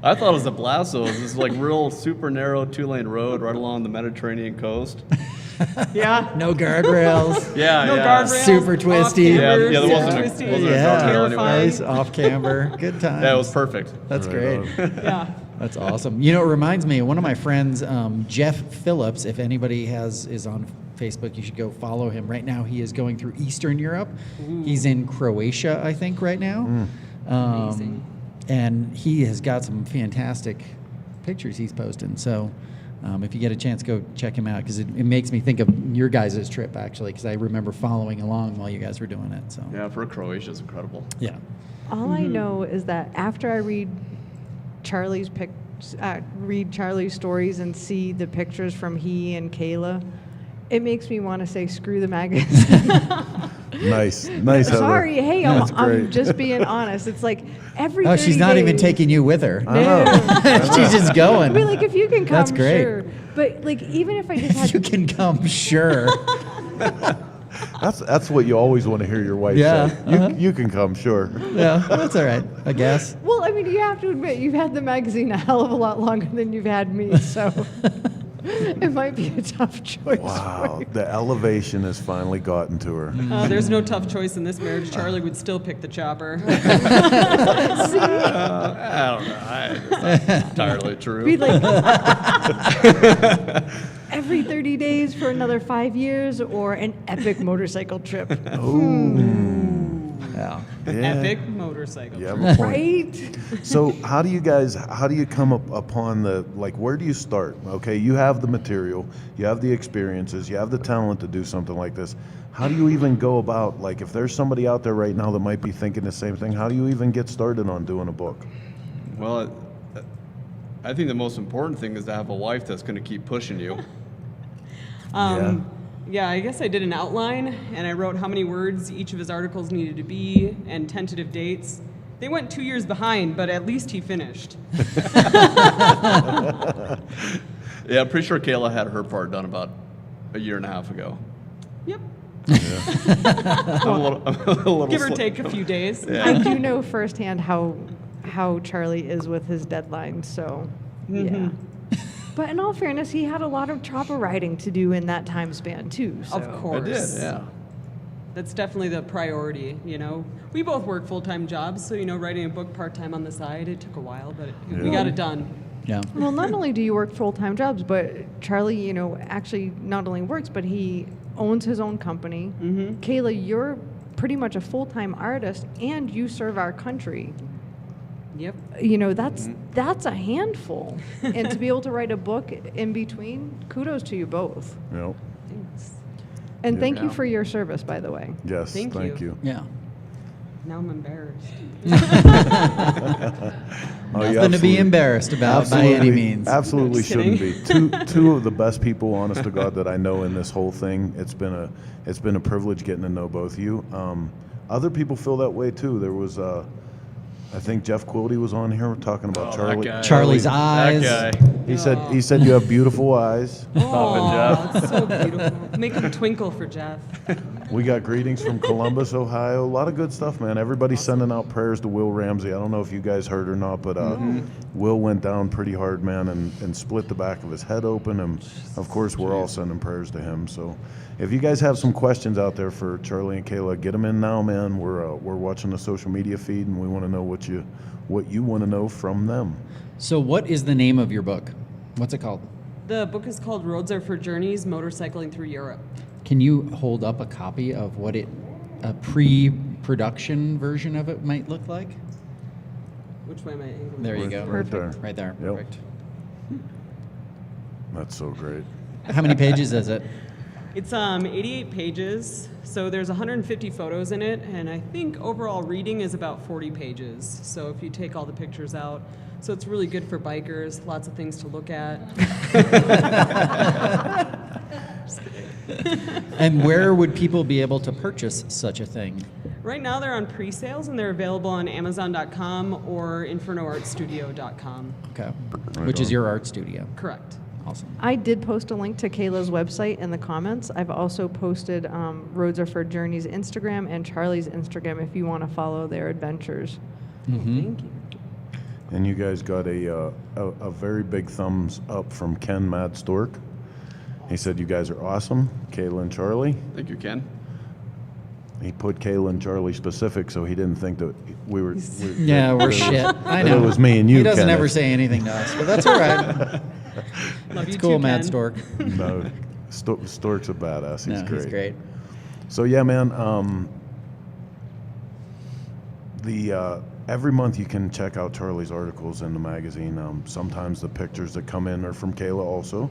I thought it was a blast, though. This is like real super narrow 2-lane road right along the Mediterranean coast. Yeah. No guardrails. Yeah, No yeah. guardrails. Super twisty. off camber, Yeah, there super wasn't a- twisty. wasn't a Yeah. guardrail anywhere. Nice off camber. Good time. Yeah, it was perfect. That's Right great. on. Yeah. That's awesome. You know, it reminds me, one of my friends, Jeff Phillips, if anybody is on Facebook, you should go follow him. Right now, he is going through Eastern Europe. He's in Croatia, I think, right now. Amazing. And he has got some fantastic pictures he's posting. So if you get a chance, go check him out, because it makes me think of your guys' trip, actually, because I remember following along while you guys were doing it. So Yeah, for Croatia is incredible. yeah. All I know is that after I read Charlie's stories and see the pictures from he and Kayla, it makes me want to say screw the magazine. Nice, Heather. Sorry, hey, That's I'm great. just being honest. It's like every. Oh, she's 30 not even days- taking you with her. I know. She's just going. I mean, like if you can come, That's great. sure. But like even if I just had You can come, sure. That's what you always want to hear your wife Yeah, say. You can come, sure. Yeah, that's all right, I guess. Well, I mean, you have to admit, you've had the magazine a hell of a lot longer than you've had me, so it might be a tough choice. Wow, the elevation has finally gotten to her. There's no tough choice in this marriage. Charlie would still pick the chopper. I don't know. That's not entirely true. Be like every 30 days for another 5 years, or an epic motorcycle trip, Yeah. Yeah. Epic motorcycle. You have a point. right? So how do you come up upon where do you start? Okay, you have the material, you have the experiences, you have the talent to do something like this. How do you even go about, like, if there's somebody out there right now that might be thinking the same thing, how do you even get started on doing a book? Well, I think the most important thing is to have a wife that's going to keep pushing you. Yeah, I guess I did an outline, and I wrote how many words each of his articles needed to be and tentative dates. They went 2 years behind, but at least he finished. Yeah, I'm pretty sure Kayla had her part done about a year and a half ago. Yep. I'm a little Give or slow. take a few days. I do know firsthand how Charlie is with his deadlines, so yeah. But in all fairness, he had a lot of chopper riding to do in that time span too. So. Of course. I did, yeah. That's definitely the priority, you know. We both work full-time jobs, so, you know, writing a book part-time on the side, it took a while, but we got it done. Yeah. Well, not only do you work full-time jobs, but Charlie, actually not only works, but he owns his own company. Mm-hmm. Kayla, you're pretty much a full-time artist, and you serve our country. Yep. That's a handful. And to be able to write a book in between, kudos to you both. Yep. Thanks. And thank you Yeah. for your service, by the way. Yes, Thank thank you. you. Yeah. Now I'm embarrassed. Oh, you Nothing to be absolutely- embarrassed about by any means. Absolutely Just shouldn't kidding. be. Two of the best people, honest to God, that I know in this whole thing. It's been a privilege getting to know both of you. Other people feel that way too. There was I think Jeff Quilty was on here talking about Oh, Charlie. that guy. Charlie's eyes. That guy. He said you have beautiful eyes. Oh, it's so beautiful. Make them twinkle for Jeff. We got greetings from Columbus, Ohio. A lot of good stuff, man. Everybody's sending out prayers to Will Ramsey. I don't know if you guys heard or not, but Will went down pretty hard, man, and split the back of his head open. And of course, we're all sending prayers to him. So if you guys have some questions out there for Charlie and Kayla, get them in now, man. We're watching the social media feed, and we want to know what you want to know from them. So, what is the name of your book? What's it called? The book is called Roads Are for Journeys, Motorcycling Through Europe. Can you hold up a copy of what a pre-production version of it might look like? Which way am I angling? There you Right- go. right there. Right there. Yep. Perfect. That's so great. How many pages is it? It's 88 pages, so there's 150 photos in it, and I think overall reading is about 40 pages. So if you take all the pictures out, so it's really good for bikers, lots of things to look at. And where would people be able to purchase such a thing? Right now they're on pre-sales, and they're available on Amazon.com or InfernoArtStudio.com. Okay. Which is your art studio. Correct. Awesome. I did post a link to Kayla's website in the comments. I've also posted Roads Are for Journeys Instagram and Charlie's Instagram if you want to follow their adventures. Thank you. And you guys got a very big thumbs up from Ken Mad Stork. He said you guys are awesome, Kayla and Charlie. Thank you, Ken. He put Kayla and Charlie specific, so he didn't think that we're Yeah, shit. I know. it was me and you, He doesn't Kenneth. ever say anything to us, but that's all right. Love It's you cool, too, Mad Ken. Stork. No, Stork's a badass. He's No, great. he's great. So yeah, man. Every month you can check out Charlie's articles in the magazine. Sometimes the pictures that come in are from Kayla also.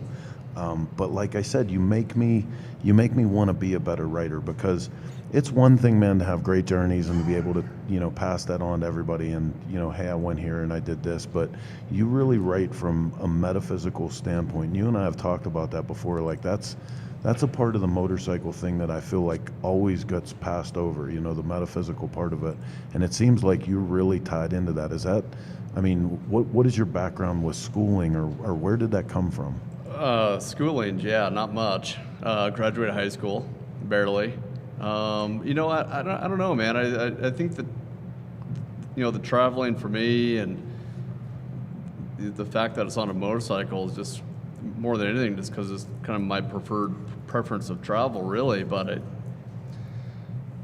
But like I said, you make me want to be a better writer, because it's one thing, man, to have great journeys and to be able to, pass that on to everybody and, hey, I went here and I did this. But you really write from a metaphysical standpoint. You and I have talked about that before. Like that's a part of the motorcycle thing that I feel like always gets passed over, the metaphysical part of it. And it seems like you're really tied into that. Is that, what is your background with schooling, or where did that come from? Schooling, yeah, not much. Graduated high school, barely. I don't know, man. I think that, the traveling for me and the fact that it's on a motorcycle is just more than anything, just because it's kind of my preference of travel, really. But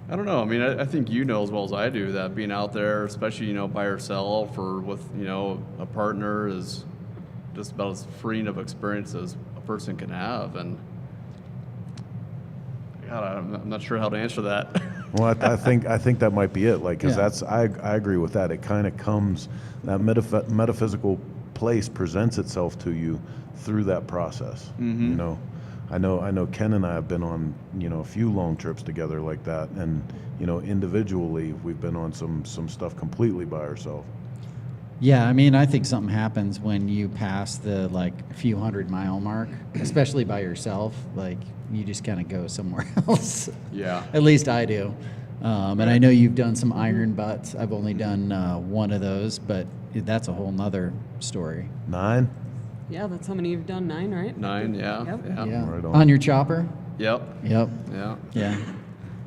I don't know. I think you know as well as I do that being out there, especially, by yourself or with, a partner, is just about as freeing of experience as a person can have. And God, I'm not sure how to answer that. Well, I think that might be it. Like, because Yeah. I agree with that. It kind of comes, that metaphysical place presents itself to you through that process. Mm-hmm. I know Ken and I have been on, a few long trips together like that, and individually we've been on some stuff completely by ourselves. Yeah, I think something happens when you pass the few 100-mile mark, especially by yourself. Like, you just kind of go somewhere else. Yeah. At least I do. And I know you've done some iron butts. I've only done one of those, but that's a whole nother story. 9? Yeah, that's how many you've done, 9, right? 9, yeah. Yep. Yeah. Yeah. Right on. On your chopper? Yep. Yep. Yeah. Yeah.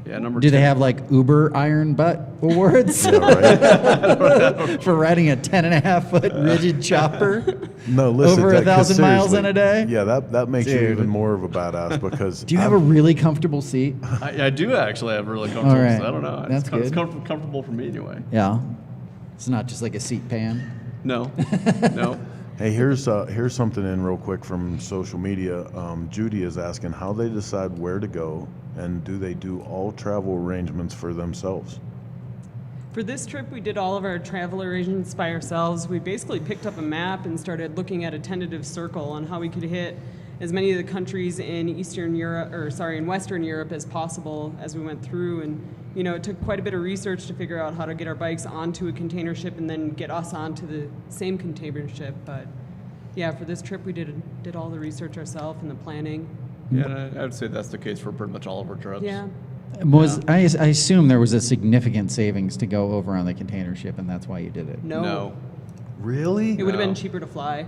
Yeah, number Do 10. they have Uber iron butt awards Yeah, right. for riding a 10.5-foot rigid chopper? No, listen. Over 1,000 miles in a day? Yeah, that makes you Dude. even more of a badass, because Do you have a really comfortable seat? I do actually have really comfortable. All right. I don't know. That's It's good. comfortable for me anyway. Yeah. It's not just like a seat pan. No. No. Hey, here's something in real quick from social media. Judy is asking how they decide where to go, and do they do all travel arrangements for themselves? For this trip, we did all of our travel arrangements by ourselves. We basically picked up a map and started looking at a tentative circle on how we could hit as many of the countries in Western Europe as possible as we went through. And it took quite a bit of research to figure out how to get our bikes onto a container ship and then get us onto the same container ship. But yeah, for this trip, we did all the research ourselves and the planning. Yeah, and I would say that's the case for pretty much all of our trips. Yeah. I assume there was a significant savings to go over on the container ship, and that's why you did it. No. Really? It would have No. been cheaper to fly.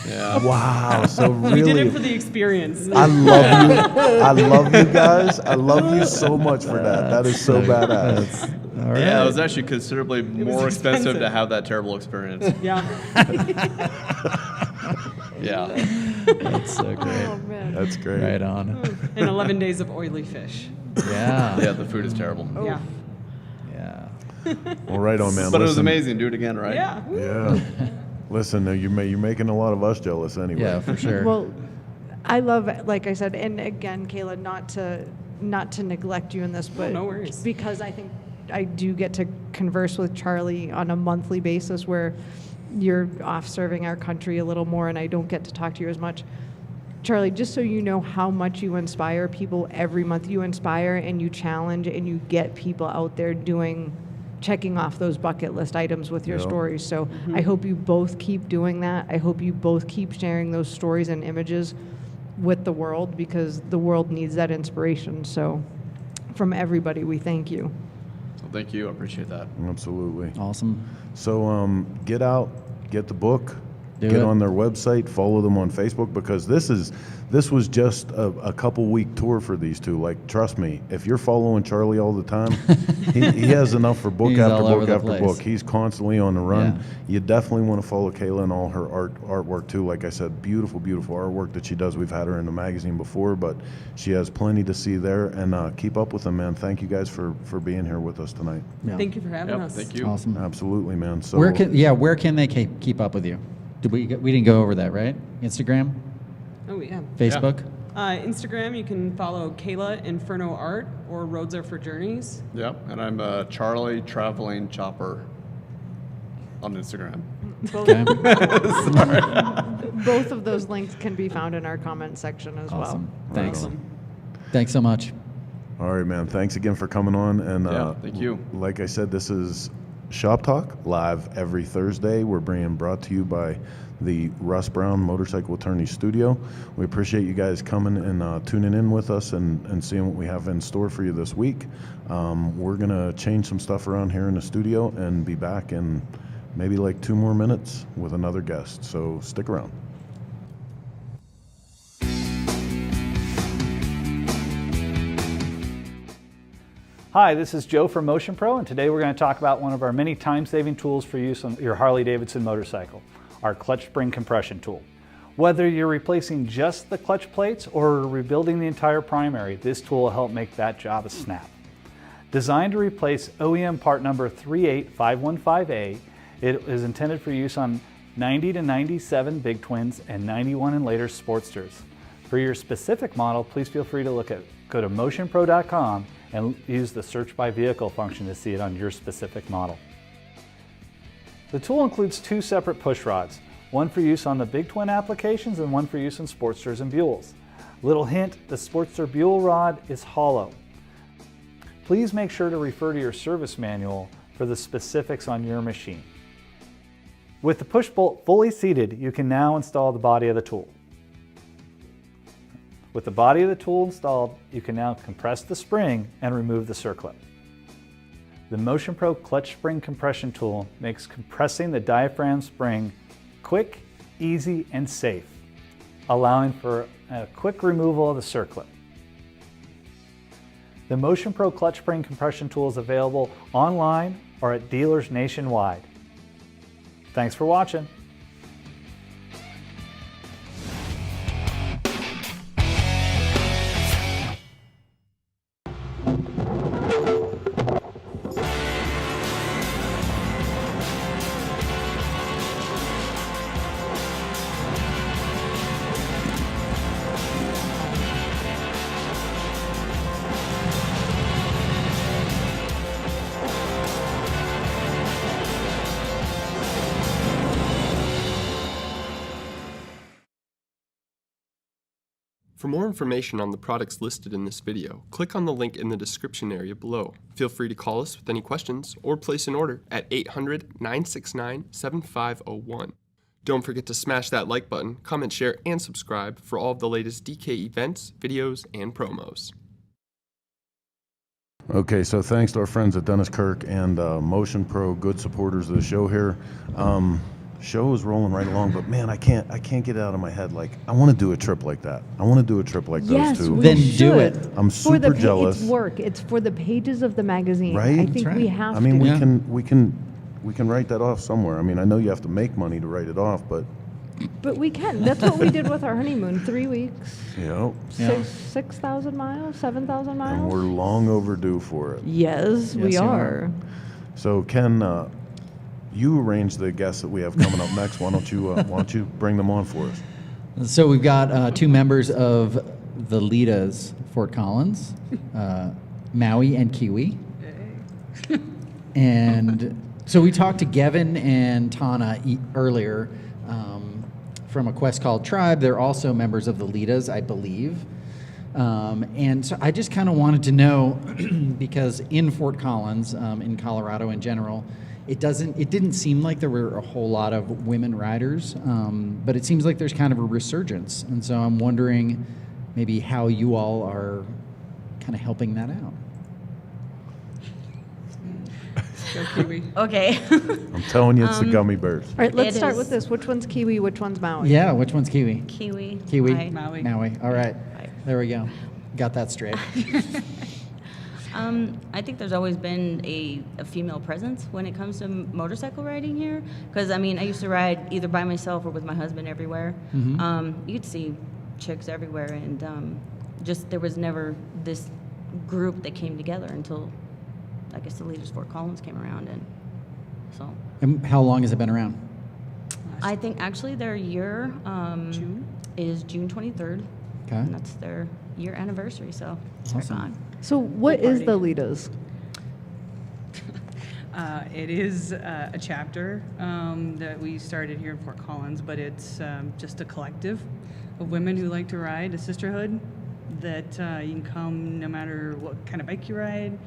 Yeah. Wow. So We did it really, for the experience. I love you. I love you guys. I love you so much for that. That is so badass. All right. Yeah, it was actually considerably more expensive expensive. to have that terrible experience. Yeah. Yeah. That's so great. Oh, man. That's great. Right on. And 11 days of oily fish. Yeah. Yeah, the food is terrible. Yeah. Yeah. Well, right on, man. But it was Listen. amazing. Do it again, right? Yeah. Yeah. Listen, you're making a lot of us jealous anyway. Yeah, for sure. Well, I love, like I said, and again, Kayla, not to neglect you in this, but no worries. because I think I do get to converse with Charlie on a monthly basis where you're off serving our country a little more and I don't get to talk to you as much. Charlie, just so you know how much you inspire people every month, you inspire and you challenge and you get people out there checking off those bucket list items with your Yep. stories. So I hope you both keep doing that. I hope you both keep sharing those stories and images with the world, because the world needs that inspiration. So from everybody, we thank you. So thank you. I appreciate that. Absolutely. Awesome. So get out, get the book, Do get it. on their website, follow them on Facebook, because this was just a couple week tour for these two. Like, trust me, if you're following Charlie all the time, he has enough for book He's after all over book the after place. book. He's constantly on the run. Yeah. You definitely want to follow Kayla and all her artwork too. Like I said, beautiful, beautiful artwork that she does. We've had her in the magazine before, but she has plenty to see there. And keep up with them, man. Thank you guys for being here with us tonight. Yeah. Thank you for having Yep, us. thank you. Awesome. Absolutely, man. So Where can they keep up with you? We didn't go over that, right? Instagram, Oh, yeah. Facebook. Instagram, you can follow Kayla Inferno Art or Roads Are for Journeys. Yep. And I'm Charlie Traveling Chopper on Instagram. Okay. Both of those links can be found in our comment section as Awesome. well. Thanks. Awesome. Thanks so much. All right, man. Thanks again for coming on. And Yeah, thank you. Like I said, this is Shop Talk live every Thursday. We're brought to you by the Russ Brown Motorcycle Attorney Studio. We appreciate you guys coming and tuning in with us and seeing what we have in store for you this week. We're gonna change some stuff around here in the studio and be back in maybe like 2 more minutes with another guest. So stick around. Hi, this is Joe from Motion Pro, and today we're going to talk about one of our many time-saving tools for use on your Harley-Davidson motorcycle, our clutch spring compression tool. Whether you're replacing just the clutch plates or rebuilding the entire primary, this tool will help make that job a snap. Designed to replace OEM part number 38515A, it is intended for use on 90 to 97 Big Twins and 91 and later Sportsters. For your specific model, please feel free to go to motionpro.com and use the search by vehicle function to see it on your specific model. The tool includes 2 separate push rods, one for use on the Big Twin applications and one for use in Sportsters and Buells. Little hint, the Sportster Buell rod is hollow. Please make sure to refer to your service manual for the specifics on your machine. With the push bolt fully seated, you can now install the body of the tool. With the body of the tool installed, you can now compress the spring and remove the circlip. The Motion Pro Clutch Spring Compression Tool makes compressing the diaphragm spring quick, easy, and safe, allowing for a quick removal of the circlip. The Motion Pro Clutch Spring Compression Tool is available online or at dealers nationwide. Thanks for watching. For more information on the products listed in this video, click on the link in the description area below. Feel free to call us with any questions or place an order at 800-969-7501. Don't forget to smash that like button, comment, share, and subscribe for all of the latest DK events, videos, and promos. Okay, so thanks to our friends at Dennis Kirk and Motion Pro, good supporters of the show here. Show is rolling right along, but man, I can't get it out of my head. Like, I want to do a trip like that. I want to do a trip like Yes, those two. we Then should. do it. I'm For the super jealous. It's work. It's for the pages of the magazine. Right? I That's think right. we have I mean, to. we can write that off somewhere. I mean, I know you have to make money to write it off, but But we can. That's what we did with our honeymoon. 3 weeks, you know, Yeah. 6,000 miles, 7,000 and miles. we're long overdue for it. Yes, we you are. So Ken, you arrange the guests that we have coming up next. Why don't you bring them on for us? So we've got 2 members of the Litas Fort Collins, Maui and Kiwi. And so we talked to Gavin and Tana earlier from a quest called Tribe. They're also members of the Litas, I believe. And so I just kind of wanted to know, because in Fort Collins, in Colorado in general, it didn't seem like there were a whole lot of women riders, but it seems like there's kind of a resurgence. And so I'm wondering maybe how you all are kind of helping that out. Go Kiwi. Okay. I'm telling you, it's the gummy bears. All right, let's It start is. with this. Which one's Kiwi? Which one's Maui? Yeah, which one's Kiwi? Kiwi. Kiwi. Hi. Maui. Maui. All right. Hi. There we go. Got that straight. I think there's always been a female presence when it comes to motorcycle riding here. Because, I used to ride either by myself or with my husband everywhere. You could see chicks everywhere, and just there was never this group that came together until, I guess, the Leaders Fort Collins came around. And so And how long has it been around? I think actually their year June? is June 23rd. Okay. And that's their year anniversary, so it's right Awesome. on. So what is the Litas? It is a chapter that we started here in Fort Collins, but it's just a collective of women who like to ride, a sisterhood that you can come no matter what kind of bike you ride,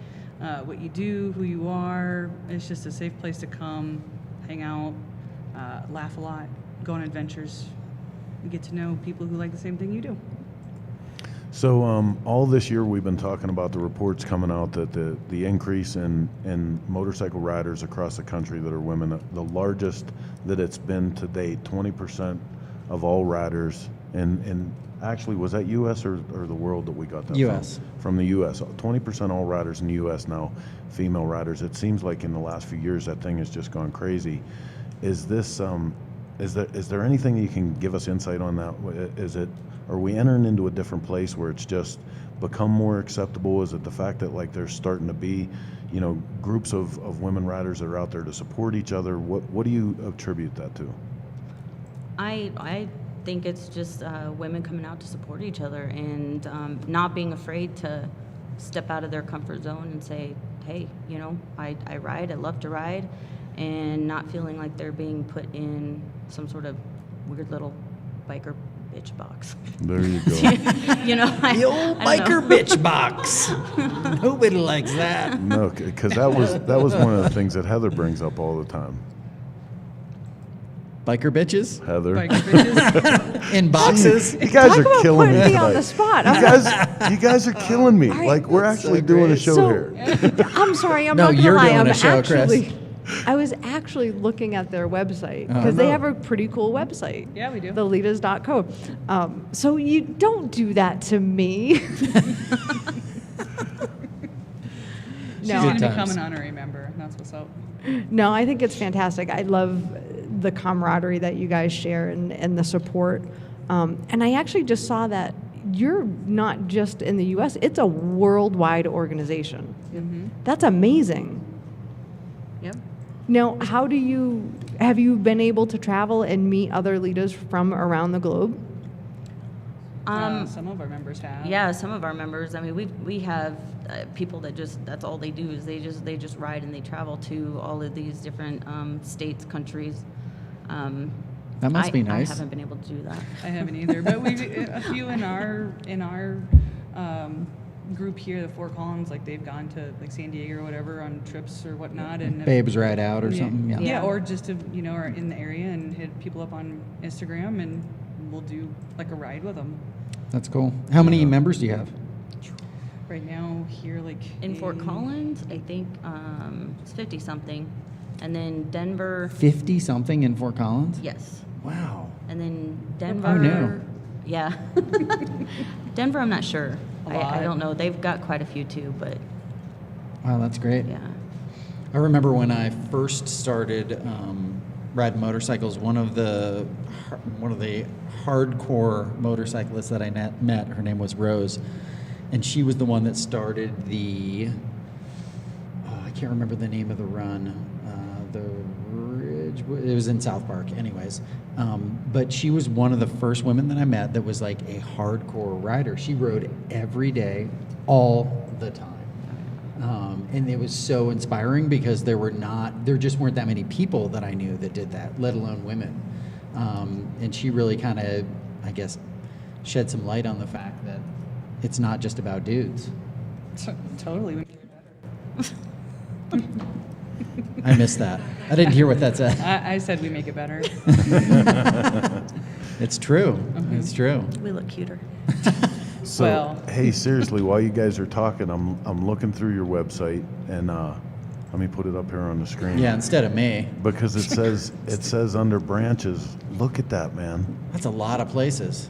what you do, who you are. It's just a safe place to come, hang out, laugh a lot, go on adventures, and get to know people who like the same thing you do. So all this year we've been talking about the reports coming out that the increase in motorcycle riders across the country that are women, the largest that it's been to date, 20% of all riders. And actually, was that U.S. or the world that we got that US. from the U.S.? 20% all riders in the U.S. now, female riders. It seems like in the last few years that thing has just gone crazy. Is this is there anything you can give us insight on that? Are we entering into a different place where it's just become more acceptable? Is it the fact that like there's starting to be, groups of women riders that are out there to support each other? What do you attribute that to? I think it's just women coming out to support each other and not being afraid to step out of their comfort zone and say, hey, I ride, I love to ride, and not feeling like they're being put in some sort of weird little biker bitch box. There you go. The old I don't biker know. bitch box. Nobody likes that. No, because that was one of the things that Heather brings up all the time. Biker bitches Heather. Biker bitches. in boxes. You guys Talk are about killing putting me me on tonight. the spot. You guys are killing me. right, Like we're that's actually so doing a great. show So- here. I'm sorry, I'm No, not gonna you're lie. doing I'm a show, Chris. actually, I was actually looking at their website because they have a pretty cool website. Yeah, we do. Thelitas.co. So you don't do that to me. She's No, going to Good become times. an honorary member. That's what's up. No, I think it's fantastic. I love the camaraderie that you guys share and the support. And I actually just saw that you're not just in the U.S., it's a worldwide organization. That's amazing. Yep. Now, have you been able to travel and meet other leaders from around the globe? Some of our members have. Yeah, some of our members. We have people that that's all they do is they just ride and they travel to all of these different states, countries. That must be nice. I haven't been able to do that. I haven't either, but we a few in our group here, the Fort Collins, like they've gone to like San Diego or whatever on trips or whatnot, and Babes ride out or yeah, something. Yeah. yeah, or just to are in the area and hit people up on Instagram, and we'll do like a ride with them. That's cool. How many members do you have? Right now here, like In Fort Collins, I think it's 50 something, and then Denver. 50 something in Fort Collins? Yes, Wow. and then Denver. Oh, no. Yeah. Denver, I'm not sure. I lot. don't know. They've got quite a few too, but Wow, that's great. yeah. I remember when I first started riding motorcycles, one of the hardcore motorcyclists that I met, her name was Rose, and she was the one that started I can't remember the name of the run, it was in South Park anyways, but she was one of the first women that I met that was like a hardcore rider. She rode every day, all the time. And it was so inspiring because there just weren't that many people that I knew that did that, let alone women. And she really kind of, I guess, shed some light on the fact that it's not just about dudes. Totally. I missed that. I didn't hear what that said. I said we make it better. It's true. It's true. We look cuter. So, Well- hey, seriously, while you guys are talking, I'm looking through your website, and let me put it up here on the screen. Yeah, instead of me. Because it says under branches. Look at that, man. That's a lot of places.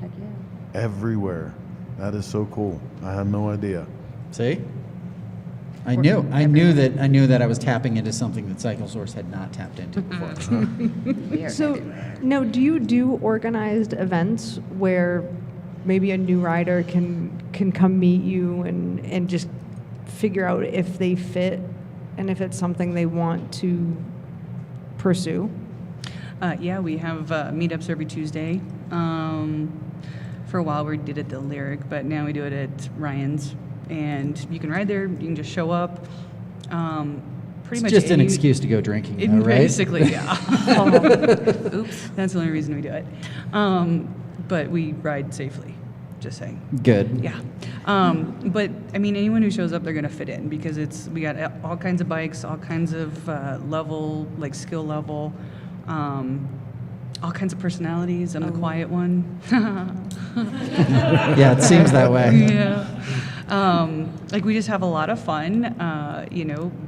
Heck yeah. Everywhere. That is so cool. I had no idea. See? I knew that I was tapping into something that Cycle Source had not tapped into before. So, now, do you do organized events where maybe a new rider can come meet you and just figure out if they fit and if it's something they want to pursue? Yeah, we have meetups every Tuesday. For a while we did it at the Lyric, but now we do it at Ryan's. And you can ride there, you can just show up. Pretty It's much just an excuse to go drinking, though, right? Basically, yeah. Oops, that's the only reason we do it. But we ride safely, just saying. Good. Yeah. But I mean, anyone who shows up, they're gonna fit in because we got all kinds of bikes, all kinds of level, like skill level, all kinds of personalities. I'm the quiet one. Yeah, it seems that way. Yeah. Like we just have a lot of fun,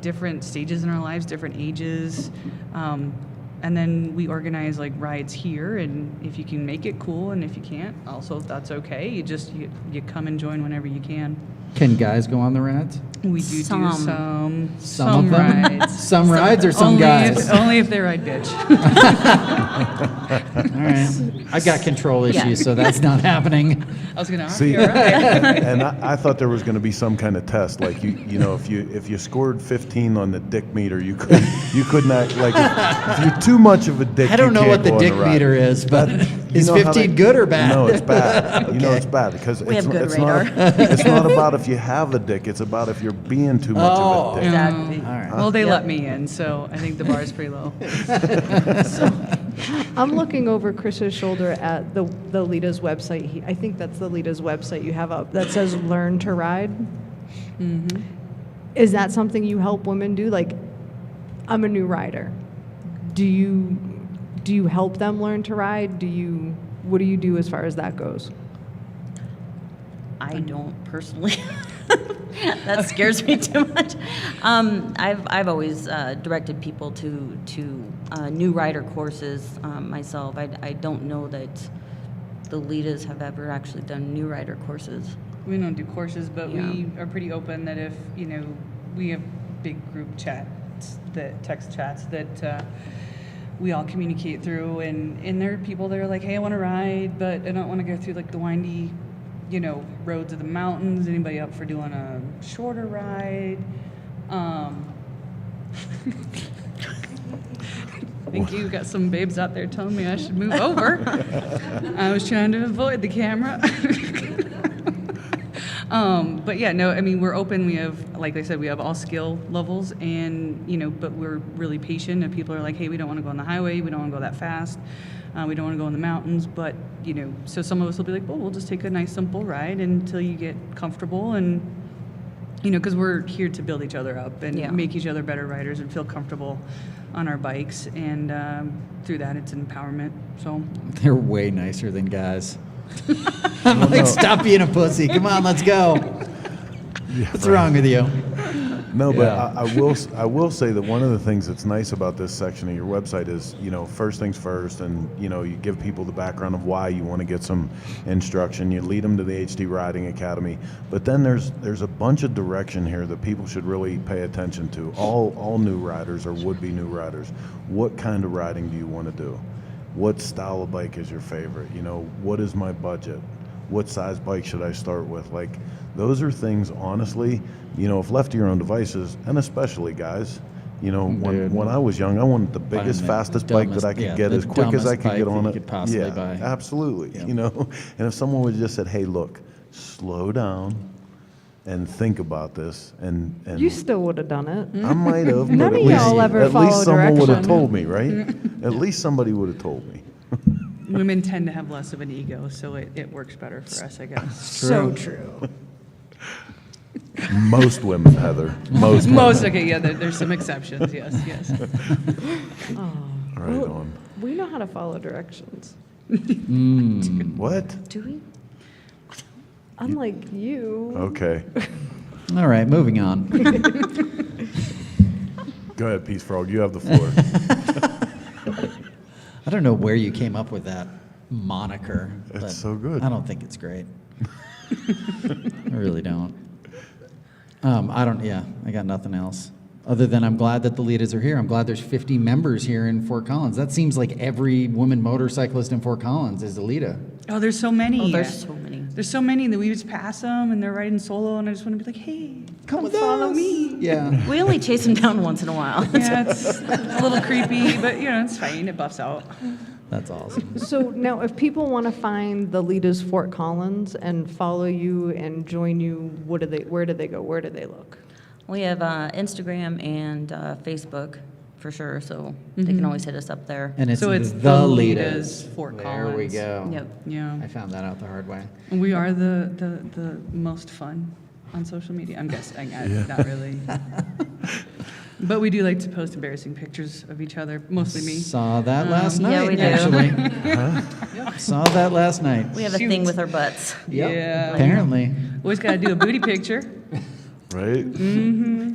different stages in our lives, different ages. And then we organize like rides here, and if you can make it, cool, and if you can't, also that's okay. You come and join whenever you can. Can guys go on the rides? We do Some. do some Some of them? rides. Some rides or some only guys? only if they ride bitch. All right. I've got control issues, Yeah. so that's not happening. I was gonna See, you're right. and I thought there was going to be some kind of test, like if you scored 15 on the dick meter, you could not, like if you're too much of a dick. I don't you know can't what the go on dick ride. meter is, but You is know how 15 good or bad? No, it's bad. You know Okay. it's bad because We it's, have good it's radar. not. It's not about if you have a dick. It's about if you're being too much of a dick. Exactly. All right. Well, they Yep. let me in, so I think the bar is pretty low. I'm looking over Chris's shoulder at the Lita's website. I think that's the Lita's website you have up that says "Learn to Ride." Mm-hmm. Is that something you help women do? Like, I'm a new rider. Do you help them learn to ride? What do you do as far as that goes? I don't personally. That scares me too much. I've always directed people to new rider courses myself. I don't know that the Litas have ever actually done new rider courses. We don't do courses, but Yeah. we are pretty open that if, we have big group chats, text chats that we all communicate through, and there are people that are like, hey, I want to ride, but I don't want to go through like the windy, roads of the mountains. Anybody up for doing a shorter ride? I think you got some babes out there telling me I should move over. I was trying to avoid the camera. But yeah, no, I mean, we're open. We have, like I said, we have all skill levels, and, but we're really patient. If people are like, hey, we don't want to go on the highway, we don't want to go that fast, we don't want to go in the mountains, but, so some of us will be like, well, we'll just take a nice, simple ride until you get comfortable, and, because we're here to build each other up and Yeah. make each other better riders and feel comfortable on our bikes, and through that, it's empowerment, so. They're way nicer than guys. I'm like, stop being a pussy. Come on, let's go. What's wrong with you? No, but Yeah. I will say that one of the things that's nice about this section of your website is, first things first, and, you give people the background of why you want to get some instruction. You lead them to the HD Riding Academy. But then there's a bunch of direction here that people should really pay attention to. All new riders or would-be new riders. What kind of riding do you want to do? What style of bike is your favorite? What is my budget? What size bike should I start with? Like, those are things, honestly, if left to your own devices, and especially guys, when I was young, I wanted the biggest, the fastest bike that I could get as quick as I could get on you it. could possibly buy. Absolutely. Yeah. And if someone would just said, hey, look, slow down, and think about this, and You still would have done it. I might have, but None at of least, y'all ever at follow least someone would have direction. told me, right? At least somebody would have told me. Women tend to have less of an ego, so it works better for us, I guess. So true. Most women, Heather. Most women. Most, okay, yeah, there's some exceptions, yes, yes. Right on. We know how to follow directions. What? Do we? Unlike you. Okay. All right, moving on. Go ahead, Peace Frog. You have the floor. I don't know where you came up with that moniker. It's but so good. I don't think it's great. I really don't. I got nothing else. Other than I'm glad that the leaders are here. I'm glad there's 50 members here in Fort Collins. That seems like every woman motorcyclist in Fort Collins is a Lita. Oh, there's so many. Oh, there's so many. There's so many that we just pass them and they're riding solo, and I just want to be like, hey, Come with follow us. me. Yeah. We only chase them down once in a while. Yeah, it's a little creepy, but it's fine. It buffs out. That's awesome. So now, if people want to find the Leaders Fort Collins and follow you and join you, where do they go? Where do they look? We have Instagram and Facebook for sure, so they can always hit us up there. And it's So it's the the Litas. Litas Fort There we Collins. go. Yep. Yeah. I found that out the hard way. And we are the most fun on social media. I'm guessing, not really. But we do like to post embarrassing pictures of each other, mostly me. Saw that last night, yeah, we do. actually. Yep, saw that last night. We have a thing with our butts. Yep. Yeah. Apparently. Always got to do a booty picture. Right?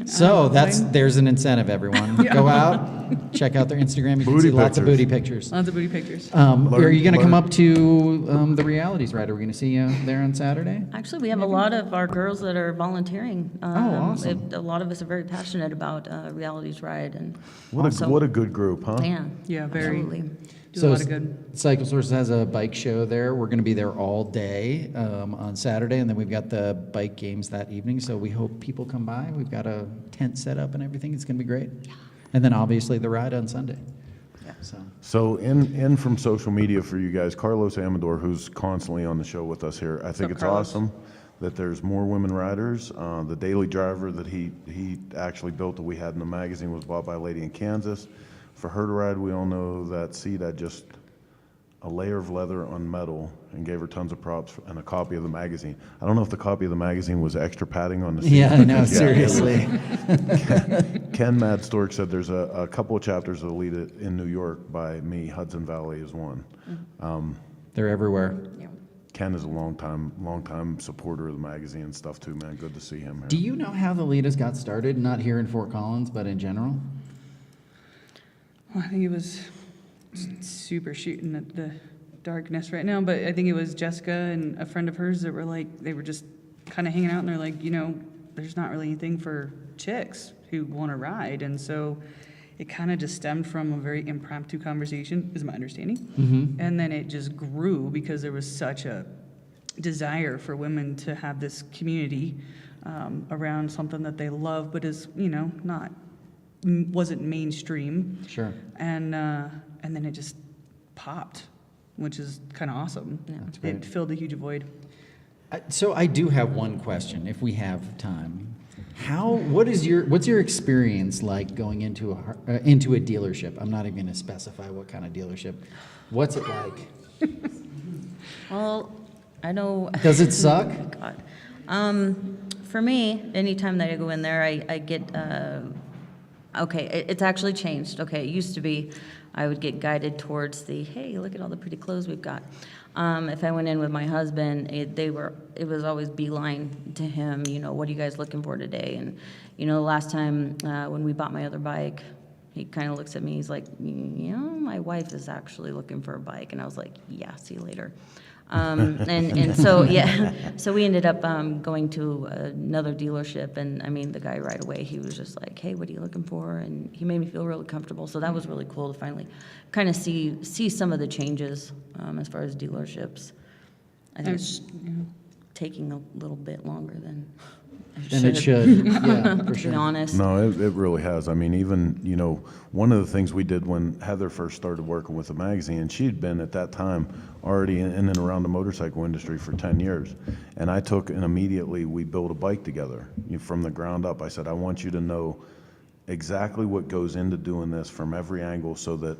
So there's an incentive, everyone. Go out, check out their Instagram. You can Booty see lots of pictures. booty pictures. Lots of booty pictures. Are you going to come learn. up to the Realities Ride? Are we going to see you there on Saturday? Actually, we have a lot of our girls that are volunteering. awesome. A lot of us are very passionate about Realities Ride, and What a good group, huh? yeah, Yeah, very. absolutely. Do a lot of good. Cycle Source has a bike show there. We're going to be there all day on Saturday, and then we've got the bike games that evening. So we hope people come by. We've got a tent set up and everything. It's going to be great. And then obviously the ride on Sunday. So in from social media for you guys, Carlos Amador, who's constantly on the show with us here, I think up, it's Carlos? awesome that there's more women riders. The daily driver that he actually built that we had in the magazine was bought by a lady in Kansas. For her to ride, we all know that seat had just a layer of leather on metal and gave her tons of props and a copy of the magazine. I don't know if the copy of the magazine was extra padding on the seat. Yeah, I know, Yeah, it was- seriously. Ken Mad Stork said there's a couple of chapters of Alita in New York by me. Hudson Valley is one. They're everywhere. Ken is a long time supporter of the magazine and stuff too, man. Good to see him here. Do you know how the Litas got started? Not here in Fort Collins, but in general? Well, I think it was super shooting at the darkness right now, but I think it was Jessica and a friend of hers that were like, they were just kind of hanging out, and they're like, there's not really anything for chicks who want to ride, and so it kind of just stemmed from a very impromptu conversation, is my understanding, and then it just grew because there was such a desire for women to have this community around something that they love, but is wasn't mainstream. Sure. And then it just popped, which is kind of awesome. That's great. It filled a huge void. So I do have one question, if we have time. What's your experience like going into a dealership? I'm not even going to specify what kind of dealership. What's it like? Well, I know. Does it suck? God. For me, anytime that I go in there, I get. It's actually changed. Okay, it used to be I would get guided towards hey, look at all the pretty clothes we've got. If I went in with my husband, it was always beeline to him, what are you guys looking for today? And, the last time when we bought my other bike, he kind of looks at me, he's like, my wife is actually looking for a bike. And I was like, yeah, see you later. And so, yeah, so we ended up going to another dealership, and I mean, the guy right away, he was just like, hey, what are you looking for? And he made me feel really comfortable, so that was really cool to finally kind of see some of the changes as far as dealerships. I think it's taking a little bit longer than And it should, yeah, for To sure. be honest. No, it really has. I mean, even, one of the things we did when Heather first started working with the magazine, she'd been at that time already in and around the motorcycle industry for 10 years. And I took and immediately we built a bike together from the ground up. I said, I want you to know exactly what goes into doing this from every angle so that,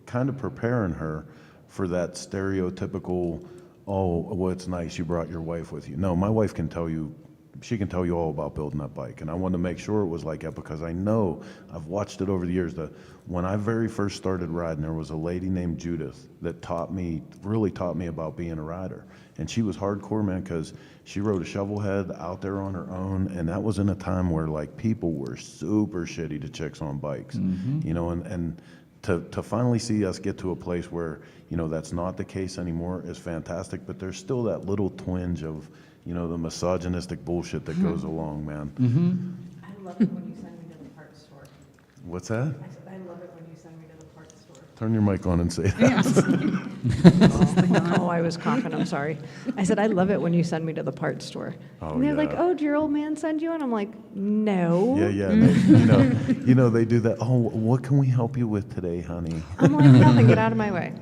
kind of preparing her for that stereotypical, oh, well, it's nice you brought your wife with you. No, my wife can tell you, she can tell you all about building that bike. And I wanted to make sure it was like that because I know, I've watched it over the years, that when I very first started riding, there was a lady named Judith that really taught me about being a rider. And she was hardcore, man, because she rode a shovel head out there on her own. And that was in a time where like people were super shitty to chicks on bikes, and to finally see us get to a place where, that's not the case anymore is fantastic, but there's still that little twinge of, the misogynistic bullshit that goes along, man. I love it when you send me to the parts store. What's that? I said, I love it when you send me to the parts store. Turn your mic on and say that. Oh, I was coughing, I'm sorry. I said, I love it when you send me to the parts store. Oh, And they're like, yeah. oh, did your old man send you? And I'm like, no. Yeah. They do that. Oh, what can we help you with today, honey? I'm like, nothing, get out of my way.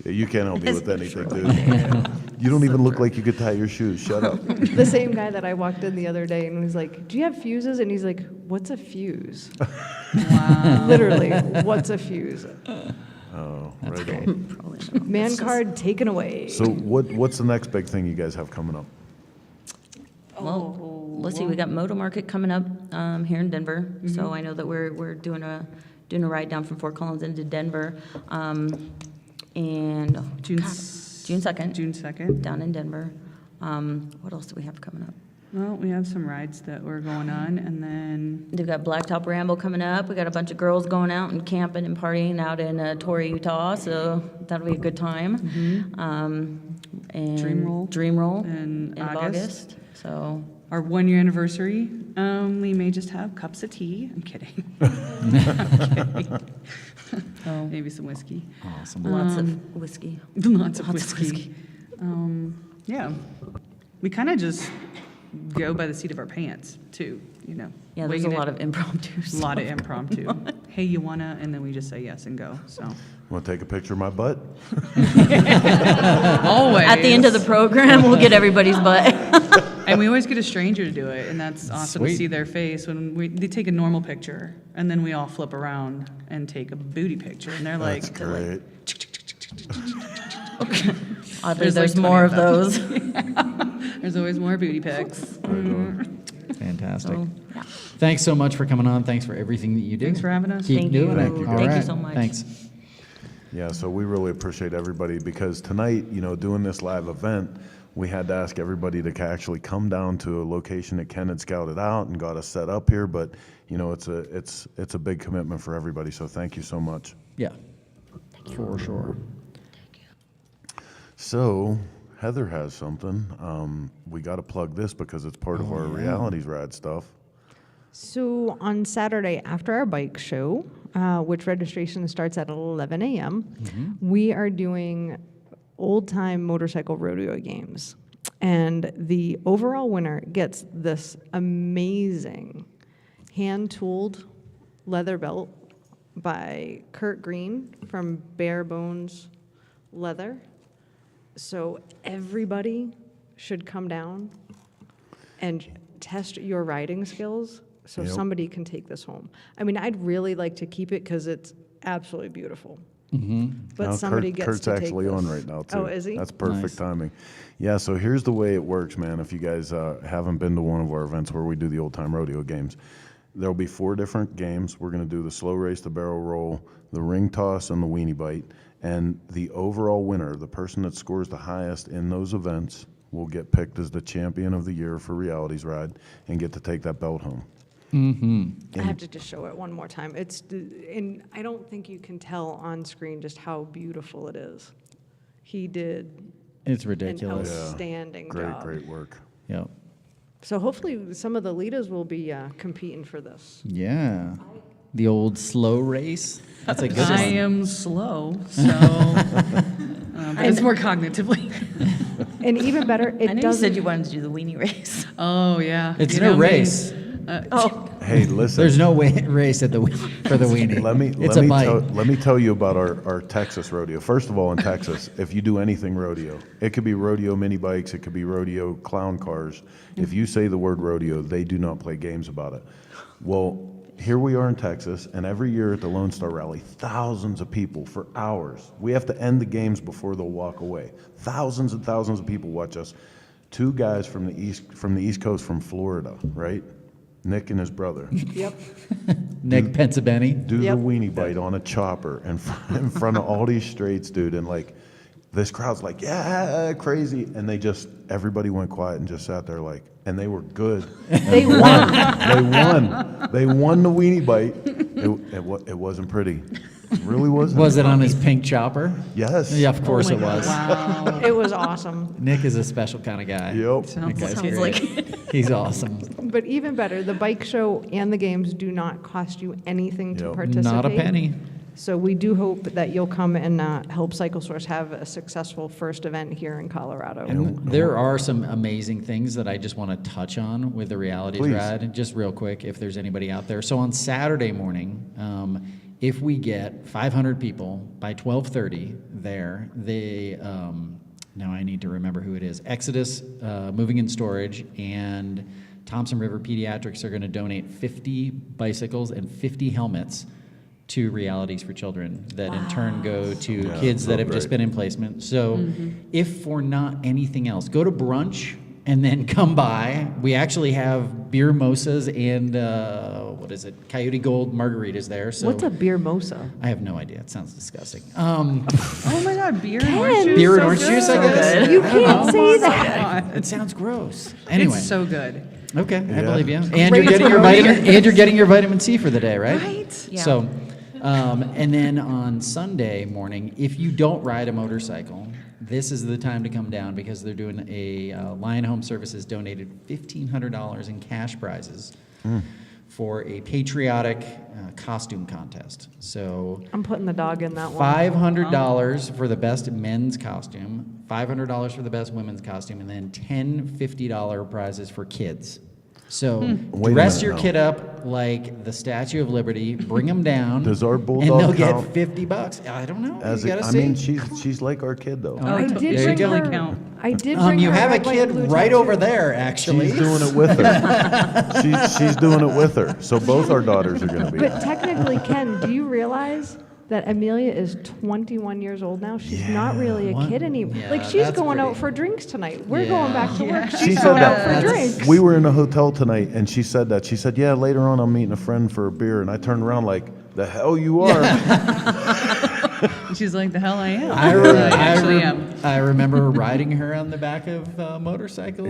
Yeah, you can't help me with anything, dude. You don't even look like you could tie your shoes. Shut up. The same guy that I walked in the other day and was like, do you have fuses? And he's like, what's a fuse? Wow. Literally, what's a fuse? Oh, right on. Probably not. Man card taken away. So what's the next big thing you guys have coming up? Well, let's see. We got Moto Market coming up here in Denver. So I know that we're doing a ride down from Fort Collins into Denver, and June June 2nd. June 2nd. Down in Denver. What else do we have coming up? Well, we have some rides that we're going on, and then We've got Blacktop Ramble coming up. We got a bunch of girls going out and camping and partying out in Torrey, Utah. So that'll be a good time. And Dream Roll in August. August. So our 1-year anniversary, we may just have cups of tea. I'm kidding. I'm kidding. Maybe some whiskey. Awesome. lots of whiskey. Lots of Lots of whiskey. Yeah. We kind of just go by the seat of our pants, too, Yeah, there's Winging a it. lot of impromptu A lot of impromptu. Hey, you wanna? And then we just say yes and go. So Want to take a picture of my butt? always At the end of the program, we'll get everybody's butt. and we always get a stranger to do it, and that's awesome Sweet. to see their face when they take a normal picture, and then we all flip around and take a booty picture, and they're like, That's great. Oddly, There's there's like more 20 of those. there's always more booty pics. Fantastic. So, yeah. Thanks so much for coming on. Thanks for everything that you do. Thanks for having us. Keep Thank you. doing it. Thank you, All Thank you right. so much. Thanks. Yeah, so we really appreciate everybody because tonight, doing this live event, we had to ask everybody to actually come down to a location that Ken had scouted out and got us set up here. But it's a big commitment for everybody. So thank you so much. Yeah. For sure. So Heather has something. We got to plug this because it's part of our Realities Rad stuff. So on Saturday after our bike show, which registration starts at 11 a.m., we are doing old-time motorcycle rodeo games. And the overall winner gets this amazing hand-tooled leather belt by Kurt Green from Bare Bones Leather. So everybody should come down and test your riding skills so Yep. somebody can take this home. I mean, I'd really like to keep it because it's absolutely beautiful. But Now, somebody gets Kurt's to take actually this. on right now, too. Oh, is he? That's perfect Nice. timing. Yeah, so here's the way it works, man. If you guys haven't been to one of our events where we do the old-time rodeo games, there'll be 4 different games. We're going to do the slow race, the barrel roll, the ring toss, and the weenie bite. And the overall winner, the person that scores the highest in those events, will get picked as the champion of the year for Realities Ride and get to take that belt home. I have to just show it one more time. And I don't think you can tell on screen just how beautiful it is. He did It's an ridiculous. outstanding Great, job. great work. Yep. So hopefully some of the leaders will be competing for this. Yeah. The old slow race. That's a good I one. am slow, so but it's more cognitively. And even better, I it know you doesn't. said you wanted to do the weenie race. Oh, yeah. It's You no know me. race. Hey, listen. There's no race for the weenie. Let me tell you about our Texas rodeo. First of all, in Texas, if you do anything rodeo, it could be rodeo mini bikes, it could be rodeo clown cars. If you say the word rodeo, they do not play games about it. Well, here we are in Texas, and every year at the Lone Star Rally, thousands of people for hours. We have to end the games before they'll walk away. Thousands and thousands of people watch us. Two guys from the East Coast, from Florida, right? Nick and his brother. Yep. Nick Pensabenny. Do Yep. the weenie bite on a chopper in front of all these straights, dude, and like this crowd's like, yeah, crazy, and everybody went quiet and just sat there like, and they were good. They won. They won the weenie bite. It wasn't pretty. It really wasn't. Was it on his pink chopper? Yes. Yeah, of course it was. Wow. It was awesome. Nick is a special kind of guy. Yep. That guy's Sounds great. like He's awesome. But even better, the bike show and the games do not cost you anything to Yep. participate. Not a penny. So we do hope that you'll come and help Cycle Source have a successful first event here in Colorado. And there are some amazing things that I just want to touch on with the Realities Please. Ride, just real quick, if there's anybody out there. So on Saturday morning, if we get 500 people by 12:30 there, now I need to remember who it is. Exodus, Moving and Storage, and Thompson River Pediatrics are going to donate 50 bicycles and 50 helmets to Realities for Children that in turn go to kids so that have just great. been in placement. So if for not anything else, go to brunch and then come by. We actually have beer mosas and Coyote Gold margaritas there. So What's a beer mosa? I have no idea. It sounds disgusting. Oh my God, beer and orange juice. Beer and so orange good. juice, I guess. You can't say that. It sounds gross. Anyway, It's so good. okay, I Yeah. believe you. And you're getting your vitamin C for the day, right? Right? Yeah. So, and then on Sunday morning, if you don't ride a motorcycle, this is the time to come down because they're doing Lion Home Services donated $1,500 in cash prizes for a patriotic costume contest. So I'm putting the dog in that one. $500 for the best men's costume, $500 for the best women's costume, and then 10 $50 prizes for kids. So Wait a dress minute your now. kid up like the Statue of Liberty, bring them down. Does our and bulldog they'll get count? $50. I don't know. As you a, gotta I see. mean, she's like our kid though. All right. I did There you bring go. her. Count. I did bring You her have a red, white, kid blue right tattoo. over there, actually. She's doing it with her. she's doing it with her. So both our daughters are going to be. But technically, Ken, do you realize that Amelia is 21 years old now? She's not really a What? kid anymore. Yeah, like, she's that's going out pretty- for drinks tonight. We're going back to work. She She's said going out that. for drinks. We were in a hotel tonight, and she said that. She said, "Yeah, later on, I'm meeting a friend for a beer." And I turned around like, "The hell you are!" And she's like, the hell I am. I actually am. remember riding her on the back of a motorcycle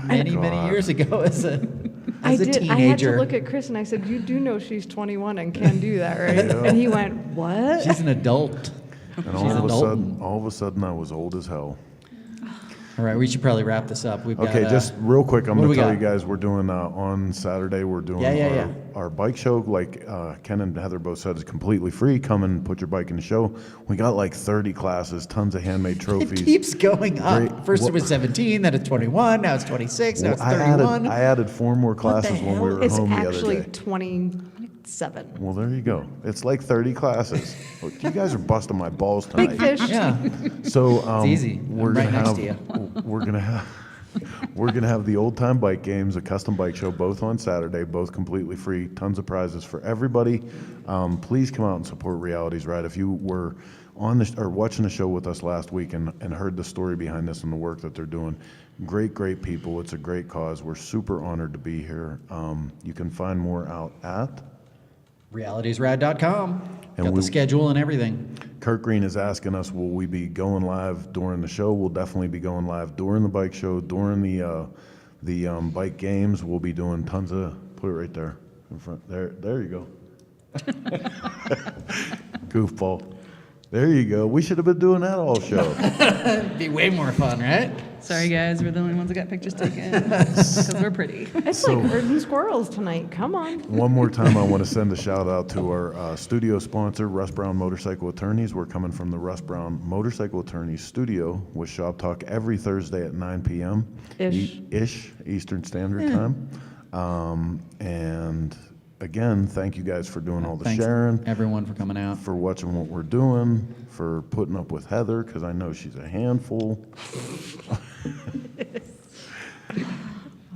many years ago as a I as a did. teenager. I had to look at Chris and I said, "You do know she's 21 and can do that, right?" And he went, "What?" She's an adult. And She's adult. all of a sudden, I was old as hell. All right, we should probably wrap this up. We've Okay, got, just real quick, I'm what do going we to tell got? you guys we're doing on Saturday. We're doing Yeah. our bike show. Like Ken and Heather both said, is completely free. Come and put your bike in the show. We got like 30 classes, tons of handmade trophies. It keeps going up. Great. First Well- it was 17, then it's 21, now it's 26, now Well, it's 31. I added 4 more classes when we were It's home the other actually day. 27. Well, there you go. It's like 30 classes. Look, you guys are busting my balls tonight. Big fish. Yeah. So It's easy. We're I'm gonna right next have to you. we're gonna have the old time bike games, a custom bike show, both on Saturday, both completely free. Tons of prizes for everybody. Please come out and support Realities Ride. If you were on or watching the show with us last week and heard the story behind this and the work that they're doing, great people. It's a great cause. We're super honored to be here. You can find more out at. Realitysrad.com. And Got the schedule and everything. Kurt Green is asking us, will we be going live during the show? We'll definitely be going live during the bike show, during the bike games. We'll be doing tons of, put it right there in front. There you go. Goofball. There you go. We should have been doing that all show. It'd be way more fun, right? Sorry, guys, we're the only ones that got pictures taken because we're pretty. It's like herding squirrels tonight. Come on. One more time, I want to send a shout out to our studio sponsor, Russ Brown Motorcycle Attorneys. We're coming from the Russ Brown Motorcycle Attorneys studio with Shop Talk every Thursday at 9 p.m. Ish Eastern Standard Time. And again, thank you guys for doing all the Thanks, sharing, everyone, for coming out. for watching what we're doing, for putting up with Heather, because I know she's a handful.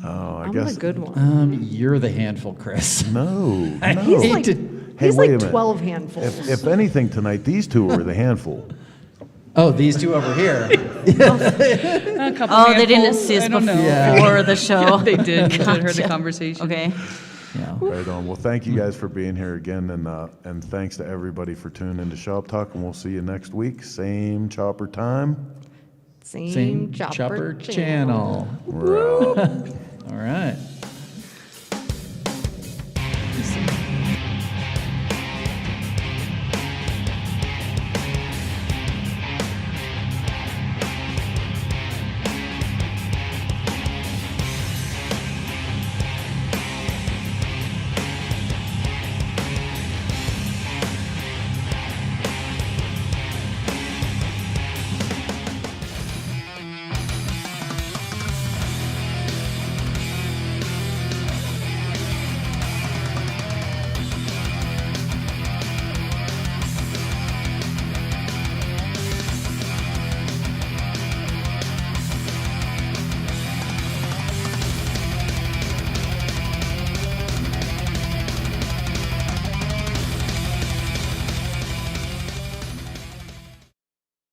I'm the good one. You're the handful, Chris. No. He's like, Hey, he's wait a like minute. 12 handfuls. If anything tonight, these two were the handful. Oh, these two over here. A couple Oh, they didn't handfuls, assist I don't know. before the show. They did. I heard the Gotcha. conversation. Okay. Yeah. Right on. Well, thank you guys for being here again, and thanks to everybody for tuning into Shop Talk, and we'll see you next week. Same chopper time. Same chopper channel. We're out. All right.